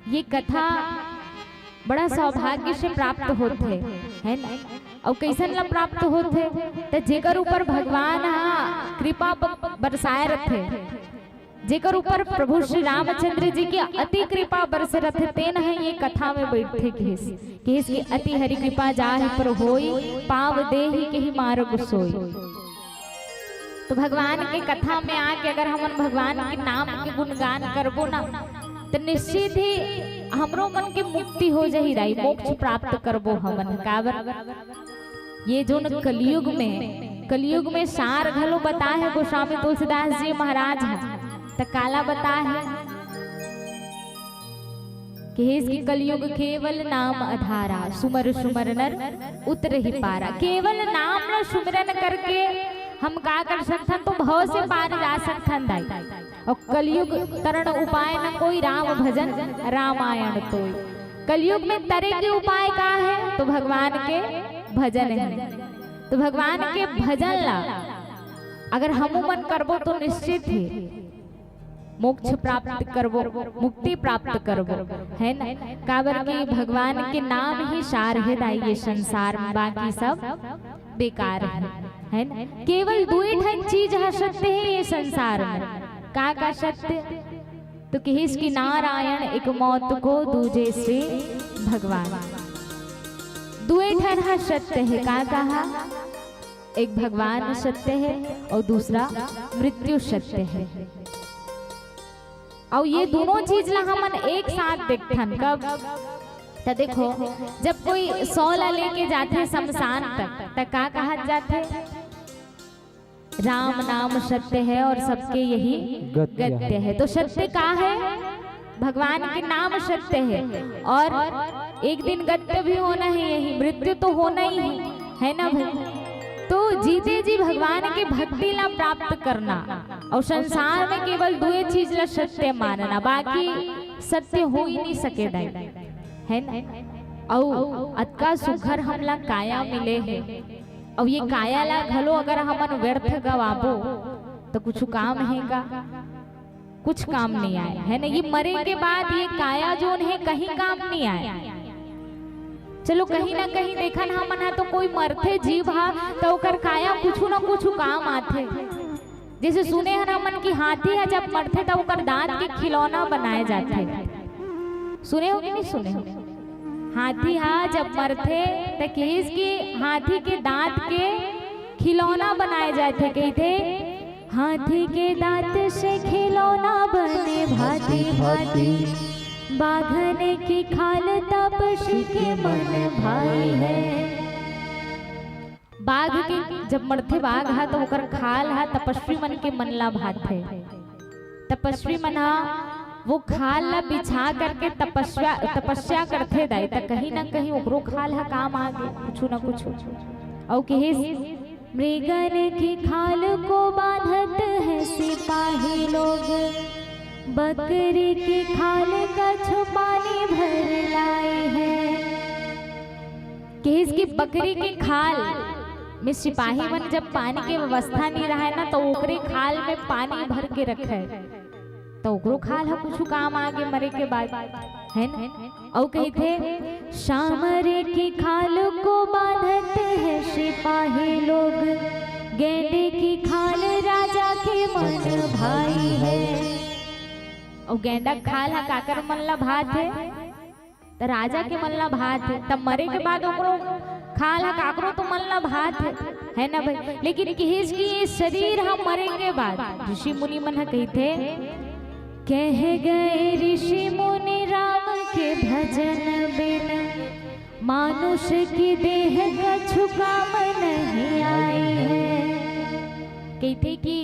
B: ये कथा बड़ा सौभाग्य से प्राप्त होते है ना। और कैसन ला प्राप्त होते तो जेकर ऊपर भगवान कृपा बरसाए रथे जेकर ऊपर प्रभु श्री रामचंद्र जी की अति कृपा बरस रथे तेन है ये कथा में बैठे केस की अति हरि कृपा जाहि पर होई पाव देहि के ही मार्ग सोई। तो भगवान के कथा में आके अगर हम भगवान के नाम के गुणगान करबो ना तो निश्चित ही हमरो मन के मुक्ति हो जाही राई मोक्ष प्राप्त करबो हमन काबर ये जो कलयुग में सार घलो बता है गोस्वामी तुलसीदास जी महाराज है तो काला बता है कि इसकी कलयुग केवल नाम आधारा सुमर सुमर नर उतर ही पारा। केवल नाम न सुमरन करके हम का कर सकथन तो भव से पार जा सकथन दाई। और कलयुग तरण उपाय न कोई राम भजन रामायण तो कलयुग में तरे के उपाय का है तो भगवान के भजन है। तो भगवान के भजन ला अगर हम मन करबो तो निश्चित ही मोक्ष प्राप्त करबो, मुक्ति प्राप्त करबो, है ना। काबर की भगवान के नाम ही सार है दाई ये संसार में, बाकी सब बेकार है ना। केवल दो ठन चीज है सत्य है ये संसार में। का सत्य तो कहिस की नारायण एक मौत को दूजे से भगवान, दो ठन है सत्य है। का कहा, एक भगवान सत्य है और दूसरा मृत्यु सत्य है। और ये दोनों चीज ला हमन एक साथ देखथन कब, तो देखो जब कोई 100 ला लेके जाते शमशान तक का कहा जाते, राम नाम सत्य है और सबके यही गत्य है। तो सत्य का है, भगवान के नाम सत्य है और एक दिन गत्य भी होना है, यही मृत्यु तो होना ही है ना भाई। तो जीते जी भगवान के भक्ति ला प्राप्त करना और संसार में केवल दो चीज ला सत्य मानना, बाकी सत्य हो ही नहीं सके है ना। और अतका सुघर हमला काया मिले है और ये काया ला घलो अगर हमन व्यर्थ गवाबो तो कुछ काम है का, कुछ काम नहीं आए है ना। ये मरे के बाद ये काया जो है कहीं काम नहीं आए। चलो कहीं ना कहीं देखा ना हमन है तो कोई मरथे जीव हा तो ओकर काया कुछ ना कुछ काम आथे। जैसे सुने हैं हमन की हाथी है जब मरथे तो ओकर दांत के खिलौना बनाए जाते, सुने हो कि नहीं सुने हो। हाथी हा जब मरथे तो किस की हाथी के दांत के खिलौना बनाए जाते, कहते हाथी के दांत से खिलौना बने भांति भांति, बाघन की खाल तपस्वी के मन भाई है। बाघ के जब मरथे बाघ हा तो ओकर खाल हा तपस्वी मन के मन ला भात है। तपस्वी मन हा वो खाल ला बिछा करके तपस्या करथे दाई, तो कहीं ना कहीं ओकरो खाल हा काम आगे कुछ ना कुछ। और कहिस मृगन की खाल को बांधत है सिपाही लोग, बकरी की खाल का छुपानी भर लाए हैं। कहिस की बकरी की खाल में सिपाही मन जब पानी की व्यवस्था नहीं रहा है ना तो ओकरे खाल में पानी भर के रखे तो ओकरो खाल है कुछ काम आगे मरे के बाद है ना। और कहते शामरे की खाल को बांधते हैं सिपाही लोग, गेंडे की खाल राजा के मन भाई है। और गेंडा खाल है काकर मन ला भात है तो राजा के मन ला भात है, तब मरे के बाद ओकरो खाल है काकरो तो मन ला भात है ना भाई। लेकिन किस की ये शरीर हम मरे के बाद ऋषि मुनि मन कहते कह गए ऋषि मुनि राम के भजन बिन मानुष की देह कछु काम नहीं आई है। कहते कि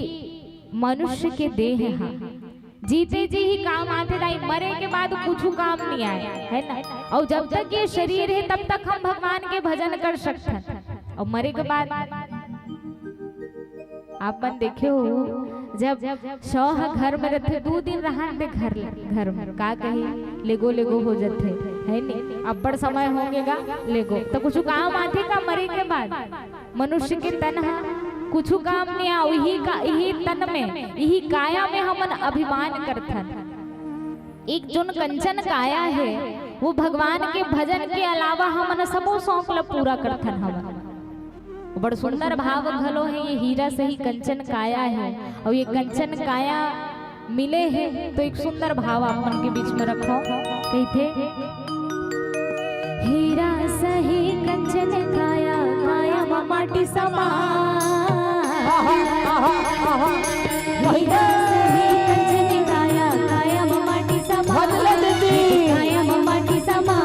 B: मनुष्य के देह हा जीते जी ही काम आते दाई, मरे के बाद कुछ काम नहीं आए है ना। और जब तक ये शरीर है तब तक हम भगवान के भजन कर सकते हैं। और मरे के बाद आपन देखे हो जब शौह घर में रहते 2 दिन रहा घर में का कही लेगो लेगो हो जाते है नहीं। अब बड़ समय होंगेगा लेगो तो कुछ काम आते का मरे के बाद। मनुष्य के तन कुछ काम नहीं आओ, यही तन में यही काया में हमन अभिमान करथन। एक जोन कंचन काया है वो भगवान के भजन के अलावा हमन सबो शौक ला पूरा करथन। हमन बड़ सुंदर भाव घलो है, ये हीरा से ही कंचन काया है और ये कंचन काया मिले हैं तो एक सुंदर भाव आप मन के बीच में रखो। कहते हीरा सही कंचन काया, काया माटी समा, हीरा सही कंचन काया, काया माटी समा, काया माटी समा।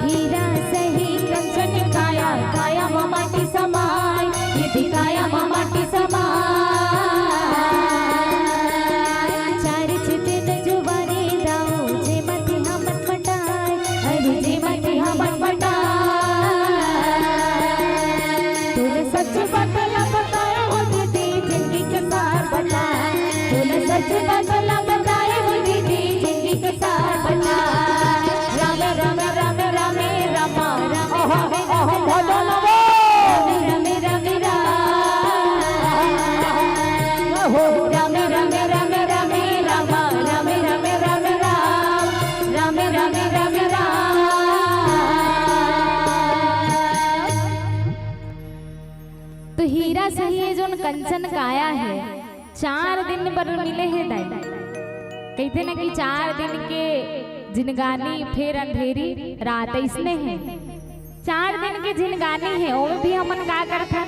B: हीरा सही कंचन काया, काया माटी समाय, यदि काया माटी समाय। चारिच दिन जुबानी दा जो कंचन काया है 4 दिन पर मिले है दाई। कहते ना कि 4 दिन के जिनगानी फिर अंधेरी रात इसने है। 4 दिन की जिनगानी है वो भी हमन का करता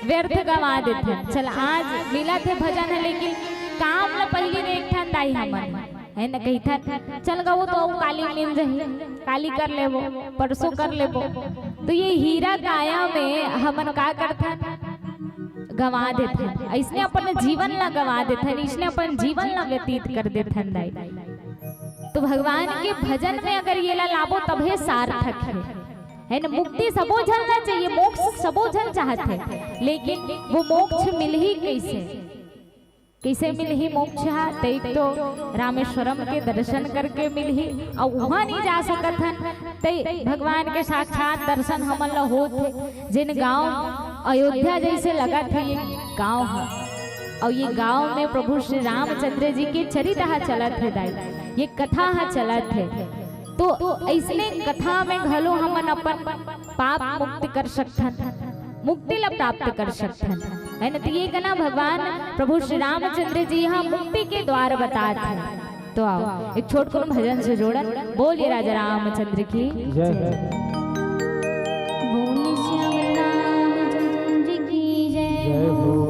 B: व्यर्थ गवा देते। चल आज मिला थे भजन है लेकिन काम ला पहले देखता दाई हमन है ना कहता चल गो तो काली मिल जाए काली कर ले वो परसों कर ले वो। तो ये हीरा काया में हमन का करता गवा देते इसने अपन जीवन ला गवा देते इसने अपन जीवन ला व्यतीत कर देते दाई। तो भगवान के भजन में अगर ये ला लाभो तभे सार्थक है ना। मुक्ति सबो झलना चाहिए मोक्ष सबो झल चाहते हैं लेकिन वो मोक्ष मिल ही कैसे मिल ही मोक्ष तो रामेश्वरम के दर्शन करके मिल ही और वहाँ नहीं जा सकत हन। भगवान के साक्षात दर्शन हमन ला होते जिन गांव अयोध्या जैसे लगा था ये गांव है और ये गांव में प्रभु श्री रामचंद्र जी के चरित्र चलत है दाई ये कथा चलत है। तो इसने कथा में घलो हमन अपन पाप मुक्ति कर सकथन मुक्ति ला प्राप्त कर सकथन है ना। तो ये कहना भगवान प्रभु श्री रामचंद्र जी यहाँ मुक्ति के द्वार बताते हैं। तो आओ एक छोट को भजन से जोड़न बोलिए राजा रामचंद्र की
A: जय।
C: बोले श्याम रामचंद्र की जय
A: जय हो।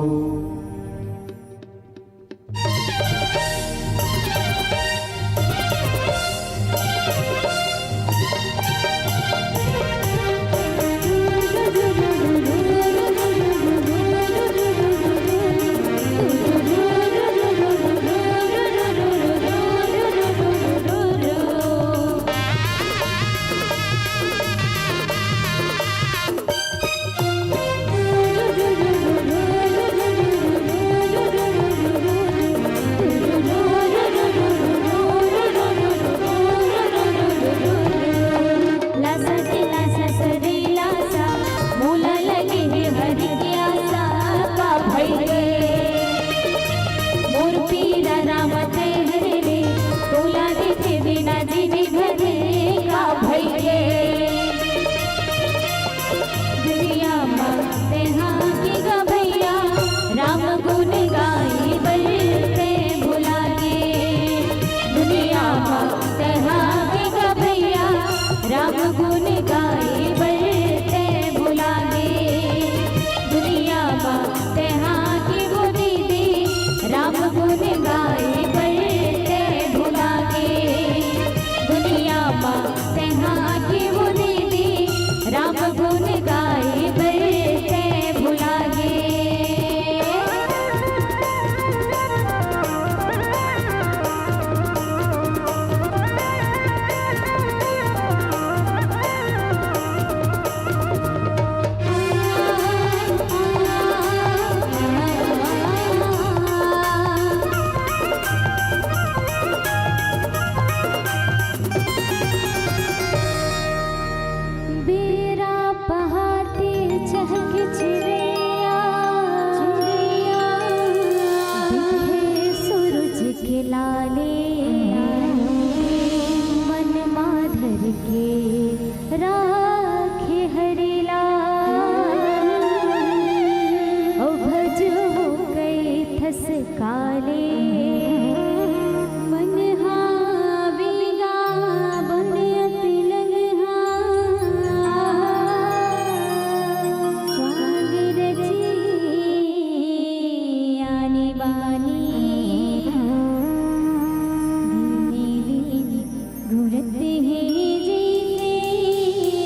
C: घूरते हैं जैसे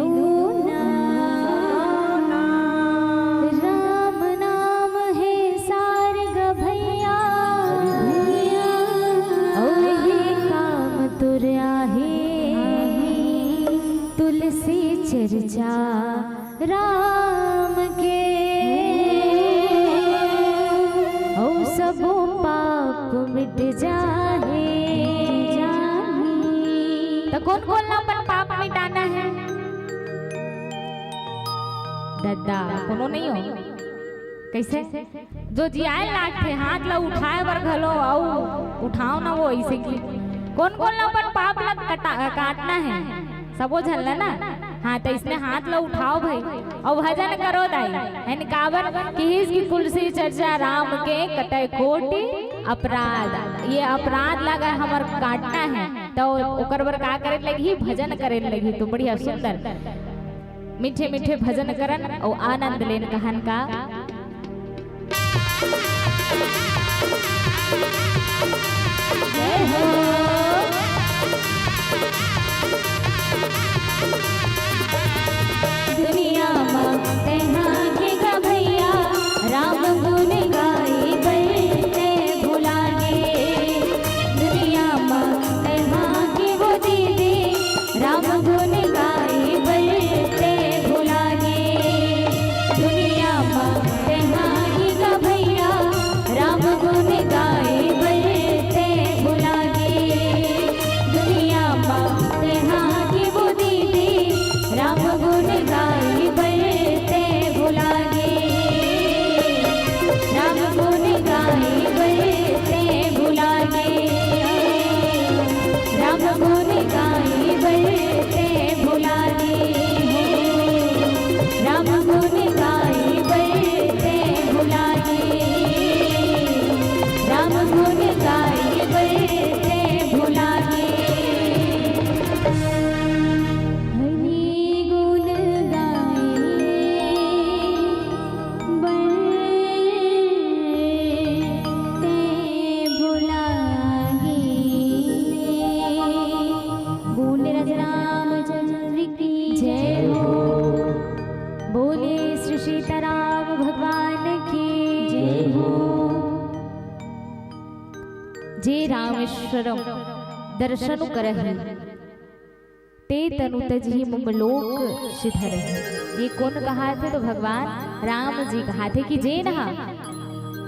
B: लो ना, राम नाम है सारग भैया, और ये काम तुरा है, तुलसी चर्चा राम के, और सबो पाप मिट जाए। तो कौन कौन अपन पाप मिटाना है? दादा कोनो नहीं हो कैसे जो जियाए लाग थे हाथ ला उठाए बर घलो आओ उठाओ ना वो ऐसे की कौन कौन अपन पाप ला काटना है सबो झलना ना। हाँ तो इसने हाथ ला उठाओ भाई और भजन करो दाई है काबर कि इसकी तुलसी चर्चा राम के कटय कोटि अपराध। ये अपराध लगा हमार काटना है तो ओकर बर का करे लगी भजन करे लगी। तो बढ़िया सुंदर मीठे मीठे भजन करन और आनंद लेन कहन का। दुनिया में तेना के गा भैया राम गुण गाई बलते भुलागे। दुनिया में तेना के वो दीदी राम गुण गाई बलते भुलागे। दुनिया में तेना के गा भैया राम गुण गाई बलते भुलागे। दुनिया में तेना के वो दीदी राम गुण गाई बलते भुलागे। राम गुण गाई बलते भुलागे। राम गुण गाई बलते भुलागे। राम गुण गाई बलते भुलागे। राम गुण गाई बलते भुलागे। हरि गुण जय हो। बोले श्री सीताराम भगवान की जय हो। जे रामेश्वरम दर्शन करहि ते तनु तजहि ममलोक सिधरहि। ये कौन कहा थे? तो भगवान राम जी कहा थे कि जे नहा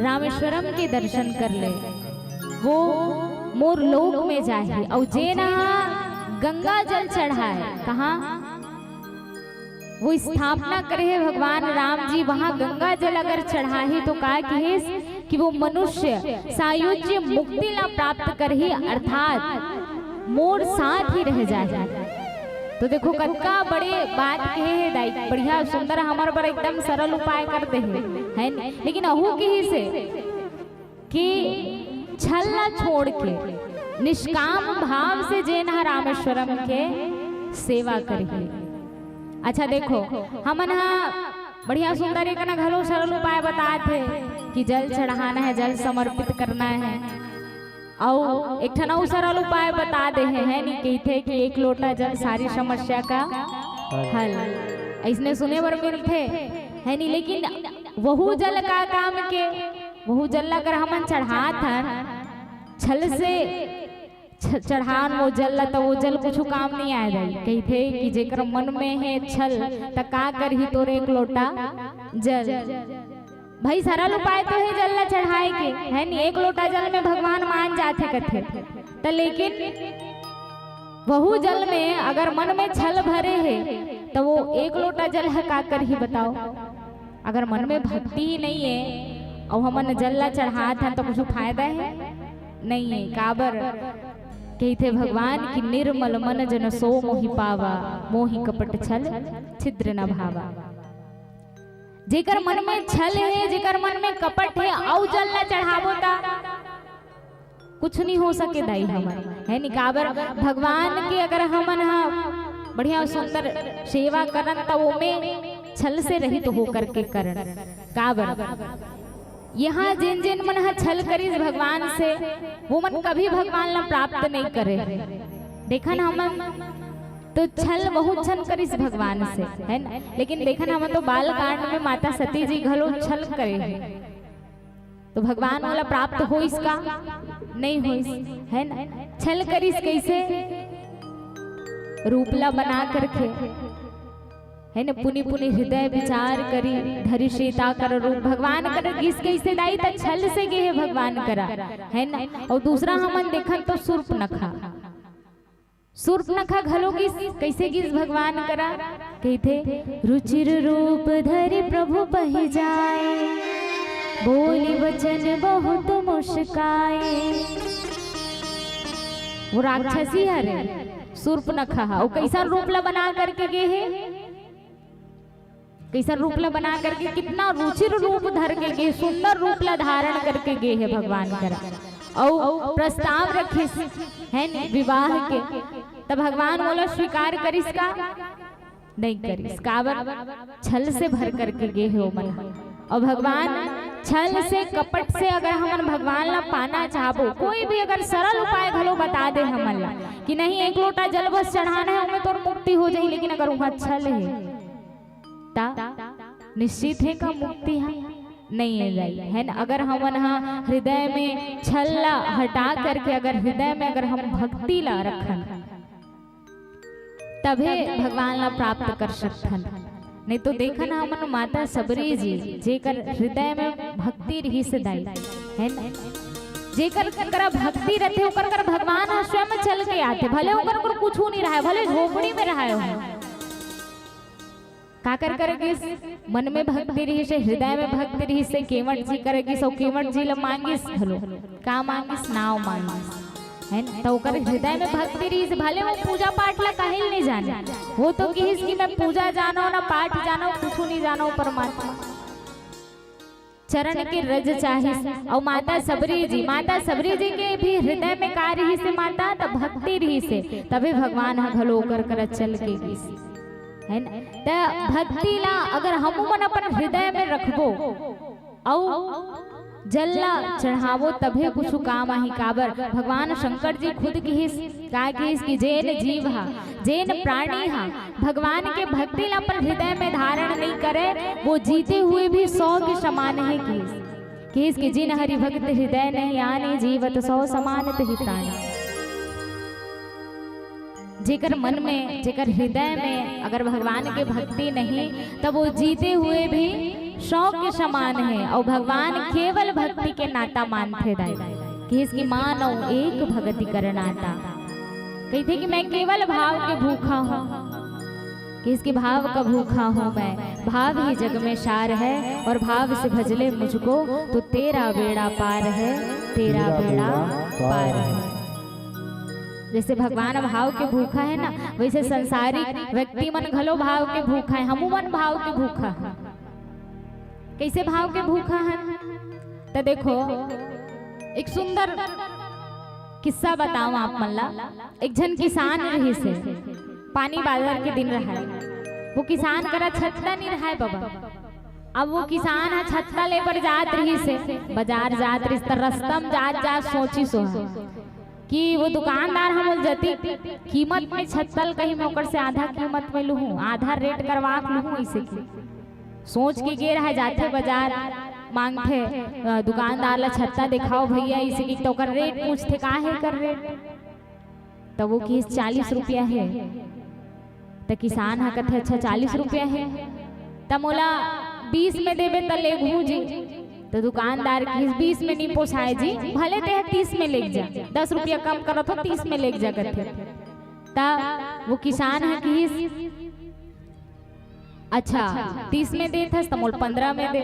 B: रामेश्वरम के दर्शन कर ले वो मोर लोक में जाए। और जे नहा गंगा जल चढ़ाए कहाँ वो स्थापना करे है भगवान राम जी वहां गंगा जल अगर चढ़ाए तो का कि वो मनुष्य सायुज्य मुक्ति ला प्राप्त कर ही अर्थात मोर साथ ही रह जाए। तो देखो कतका बड़े बात कहे है दाई बढ़िया सुंदर हमार पर एकदम सरल उपाय करते है लेकिन अहू के ही से कि छल छोड़ के निष्काम भाव से जैन रामेश्वरम के सेवा करिए। अच्छा देखो हमन बढ़िया सुंदर एक ना घलो सरल उपाय बताए थे कि जल चढ़ाना है जल समर्पित करना है। और एक ठना सरल उपाय बता दे है नहीं कहते कि एक लोटा जल सारी समस्या का हल इसने सुने बर मिलते है नहीं। लेकिन वहू जल का काम के वहू जल अगर हमन चढ़ा था छल से चढ़ान वो जल तो वो जल कुछ काम नहीं आए जाए। कहते कि जेकर मन में है छल त का करही तोरे एक लोटा जल। भाई सरल उपाय तो है जल ला चढ़ाए के है नहीं। एक लोटा जल में भगवान मान जाते कथे तो लेकिन वहू जल में अगर मन में छल भरे है तो वो एक लोटा जल है का कर ही बताओ। अगर मन में भक्ति ही नहीं है और हमन जल ला चढ़ात हैं तो कुछ फायदा है नहीं है। काबर कहते भगवान की निर्मल मन जन सो मोहि पावा मोहि कपट छल छिद्र न भावा। जेकर मन में छल है जेकर मन में कपट है औ जल ला चढ़ावो ता कुछ नहीं हो सके दाई हमारे है निकाबर। भगवान के अगर हमन बढ़िया सुंदर सेवा करन तो वो में छल से रहित होकर के करन काबर। यहाँ जिन जिन मन छल करी भगवान से वो मन कभी भगवान ला प्राप्त नहीं करे। देखन हमन तो छल बहुत छल करिस भगवान से, है ना। लेकिन देखन हम तो बाल कांड में माता सती जी घलो छल करे, तो भगवान वाला प्राप्त हो इसका नहीं हो, है ना। छल करिस कैसे, रूपला बना करके, है ना। पुनि पुनि हृदय विचार करी धरि सीता कर रूप, भगवान कर किस कैसे दाई त छल से गे है भगवान करा, है ना। और दूसरा हमन देखन तो सूर्पनखा घलो किस कैसे किस भगवान करा, कहते रुचिर रूप धरि प्रभु पहि जाए, बोली वचन बहुत मुस्काए। वो राक्षसी है रे सूर्पनखा, वो कैसा रूपला बना करके गे है, कैसा रूपला बना करके, कितना रुचिर रूप धर के गे, सुंदर रूपला धारण करके गे है भगवान करा। और प्रस्ताव रखे है विवाह के, तब भगवान बोला स्वीकार करिस का नहीं करिस, काबर छल से भर करके गे हो मन। और भगवान छल से कपट से अगर हमन भगवान ला पाना चाहबो, कोई भी अगर सरल उपाय घलो बता दे हमन ला कि नहीं एक लोटा जल बस चढ़ाना है हमें तो मुक्ति हो जाए, लेकिन अगर वहां छल है निश्चित है का मुक्ति है नहीं है जाई, है ना। अगर हमन हृदय में छल ला हटा करके अगर हृदय में अगर हम भक्ति ला रखन तभे भगवान ला प्राप्त कर सकथन। नहीं तो देखन हमन माता सबरी जी जेकर हृदय में भक्ति रही से दाई, है ना। जेकर करा भक्ति रहते ओकर कर भगवान स्वयं चल के आते, भले ओकर को कुछ नहीं रहा है, भले झोपड़ी में रहा है, का करेगी मन में भक्ति रही से, हृदय में भक्ति रही से, केवट जी करेगी सो केवट जी ला मांगिस भलो का मांगिस नाव मांगिस, है ना। तो ओकर हृदय में भक्ति रही से, भले वो पूजा पाठ ला काहे नहीं जाने, वो तो किस की मैं पूजा जानो ना पाठ जानो कुछ नहीं जानो, परमात्मा चरण के रज चाहिए। और माता सबरी जी के भी हृदय में कार्य रही से माता तब भक्ति रही से, तभी भगवान घलो कर चल के गीस, है ना। तो भक्ति ला अगर हम मन अपन हृदय में रखबो और जल्ला चढ़ावो तभे कुछ काम आही, काबर भगवान शंकर जी खुद की जैन जीव हा जैन प्राणी हा भगवान के भक्ति ला अपन हृदय में धारण नहीं करे, वो जीते हुए भी 100 के समान है कि जिन हरि भक्त हृदय नहीं आने, जीवत 100 समान हितानी। जेकर मन में जेकर हृदय में अगर भगवान के भक्ति नहीं, तब वो जीते हुए भी 100 के समान है। और भगवान केवल भक्ति के नाता मानते दाई कि इसकी मानो एक भक्ति कर नाता, कहते कि मैं केवल भाव के भूखा हूँ, कि इसके भाव का भूखा हूँ मैं, भाव ही जग में सार है, और भाव से भजले मुझको तो तेरा बेड़ा पार है, तेरा बेड़ा पार है। जैसे भगवान भाव के भूखा है ना, वैसे संसारिक व्यक्ति मन घलो भाव के भूखा है, हमू मन भाव के भूखा है। कैसे भाव के भूखा है, तो देखो एक सुंदर किस्सा बताऊं आप मन ला। एक जन किसान रही से, पानी बादल के दिन रहा, वो किसान करा छत्ता नहीं रहा है बाबा। अब वो किसान छत्ता ले पर जात रही से, बाजार जात रही, रस्तम जात सोची सो कि वो दुकानदार हम जती कीमत में छत्तल कहीं मैं ओकर से आधा कीमत में लूँ, आधा रेट करवा लूँ, इसे की सोच के गे रहा जाते बाजार मांगते दुकानदार ला छत्ता दिखाओ भैया, इसे की तो कर रेट पूछते का है कर रेट, तो वो किस 40 रुपया है, तो किसान हा कहते अच्छा 40 रुपया है, तो मोला 20 में देवे तो ले घू जी, तो दुकानदार की 20 में नहीं पोसाए जी, भले ते 30 में ले जा, 10 रुपया कम करो तो 30 में ले जा करते। तब वो किसान है कि अच्छा 30 में दे था तो मोल 15 में दे,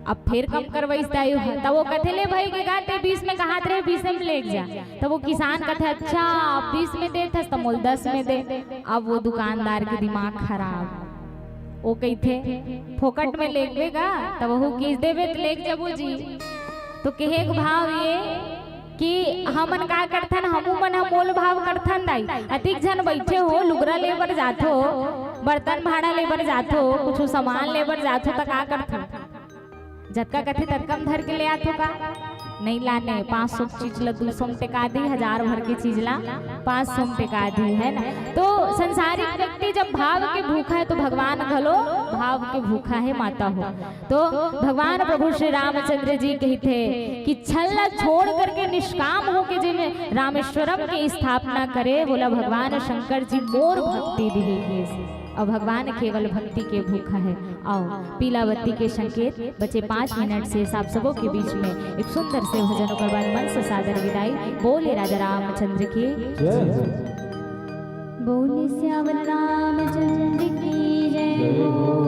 B: अब फिर कम करवाइसता तब वो कहते ले भाई के गाते 20 में कहा रहे 20 में ले जा, तो वो किसान कहते अच्छा 20 में दे था तो मोल 10 में दे। अब वो दुकानदार के दिमाग खराब, वो कहते फोकट में ले लेगा तब वो किस देवे तो ले जबो जी। तो कहे भाव ये कि हमन का करथन, हमू मन मोल भाव करथन दाई, अधिक जन बैठे हो लुगरा लेबर जाथो, बर्तन भाड़ा लेबर जाथो, कुछ सामान लेबर जाथो, तो का करथन जतका कथे ततकम धर के ले आथो का नहीं लाने 500 चीज ला 200 में टिका दी, 1000 भर की चीज ला 500 में टिका दी, है ना। तो संसारिक व्यक्ति जब भाव के भूखा है तो भगवान घलो भाव के भूखा है माता हो। तो भगवान प्रभु श्री रामचंद्र जी कहते कि छल छोड़ करके निष्काम हो के जिन्हें रामेश्वरम की स्थापना करे, बोला भगवान शंकर जी मोर भक्ति दिखेगी। और भगवान केवल भक्ति के भूखा है। आओ पीलावती के संकेत बचे 5 मिनट से आप सबों के बीच में एक सुंदर से भजन कर बाद मन से सादर विदाई। बोले राजा रामचंद्र की
C: बोले श्यावल रामचंद्र की जय हो।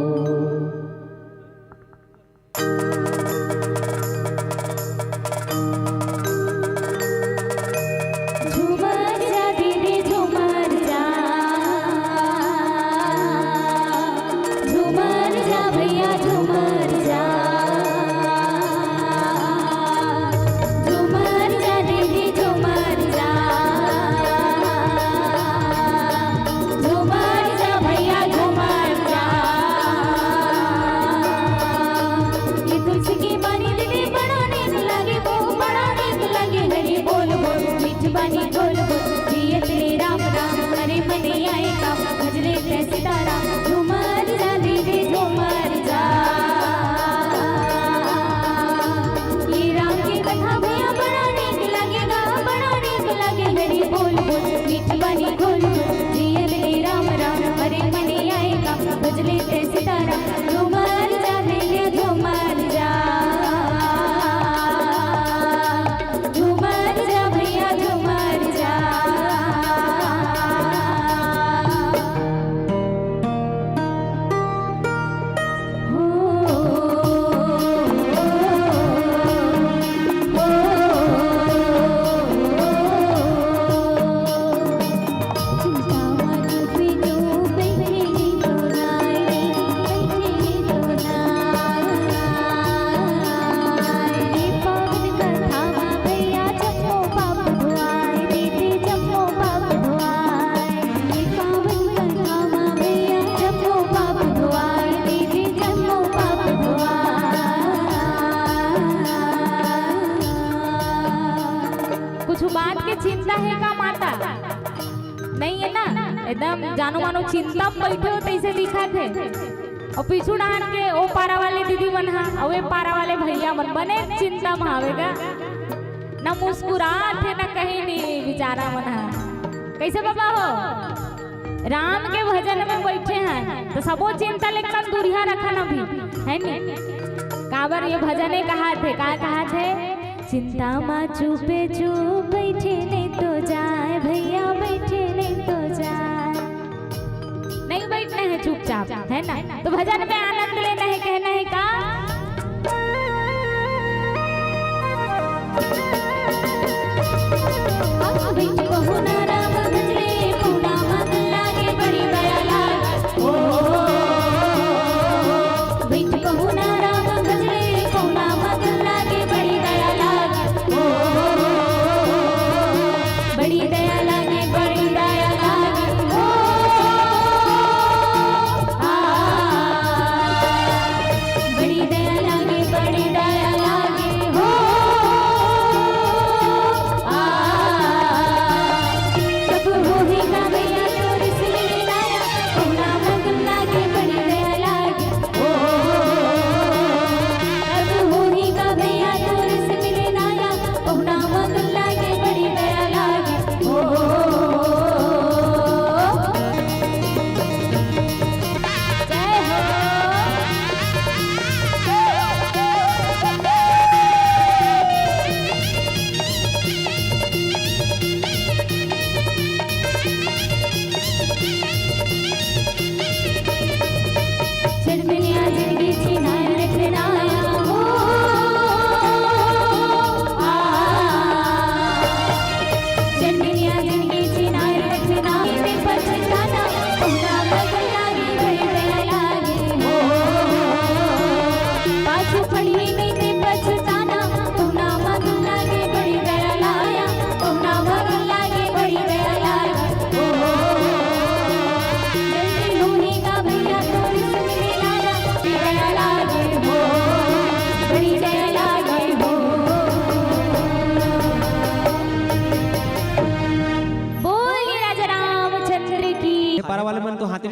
B: चिंता है का माता नहीं है ना, एकदम जानो मानो चिंता में बैठे हो तैसे दिखा थे। और पीछू डाल के ओ पारा वाले दीदी बना और पारा वाले भैया बन बने चिंता में आवेगा ना, मुस्कुरात है ना कहीं नहीं बेचारा बना। कैसे बाबा हो राम के भजन में बैठे हैं तो सबो चिंता लेकर दूरिया रखा ना भी है नी। काबर ये भजन कहा थे चिंता माँ चुपे चुप बैठे नहीं तो जाए भैया, बैठे नहीं तो जाए। नहीं बैठना है चुपचाप, है ना। तो भजन में आनंद लेना है, कहना है का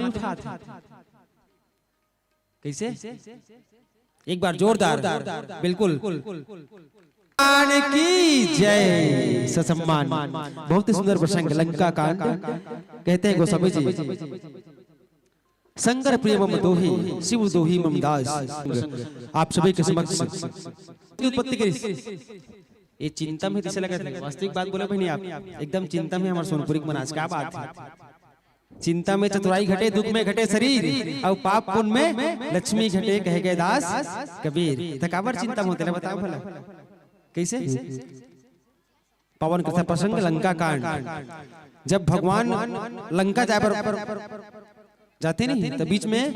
D: नहीं उठाते। कैसे? एक बार जोरदार, बिल्कुल। की जय। ससम्मान। बहुत ही सुंदर प्रसंग, लंका कांड। कहते हैं गोस्वामी जी, शंकर प्रिय मम दोही, शिव दोही मम दास। आप सभी के समक्ष उत्पत्ति करी। ये चिंता में दिशा लगा था। वास्तविक बात बोले भाई आप, एकदम चिंता में हमारे सोनपुरी महाराज, क्या बात है। चिंता में चतुराई घटे, दुख में घटे शरीर, और पाप पुण्य में लक्ष्मी घटे, कहे गए दास कबीर। थकावर चिंता में होते ना, बताओ भला कैसे? पवन कथा प्रसंग, लंका कांड। जब भगवान लंका जाए पर जाते नहीं तो बीच में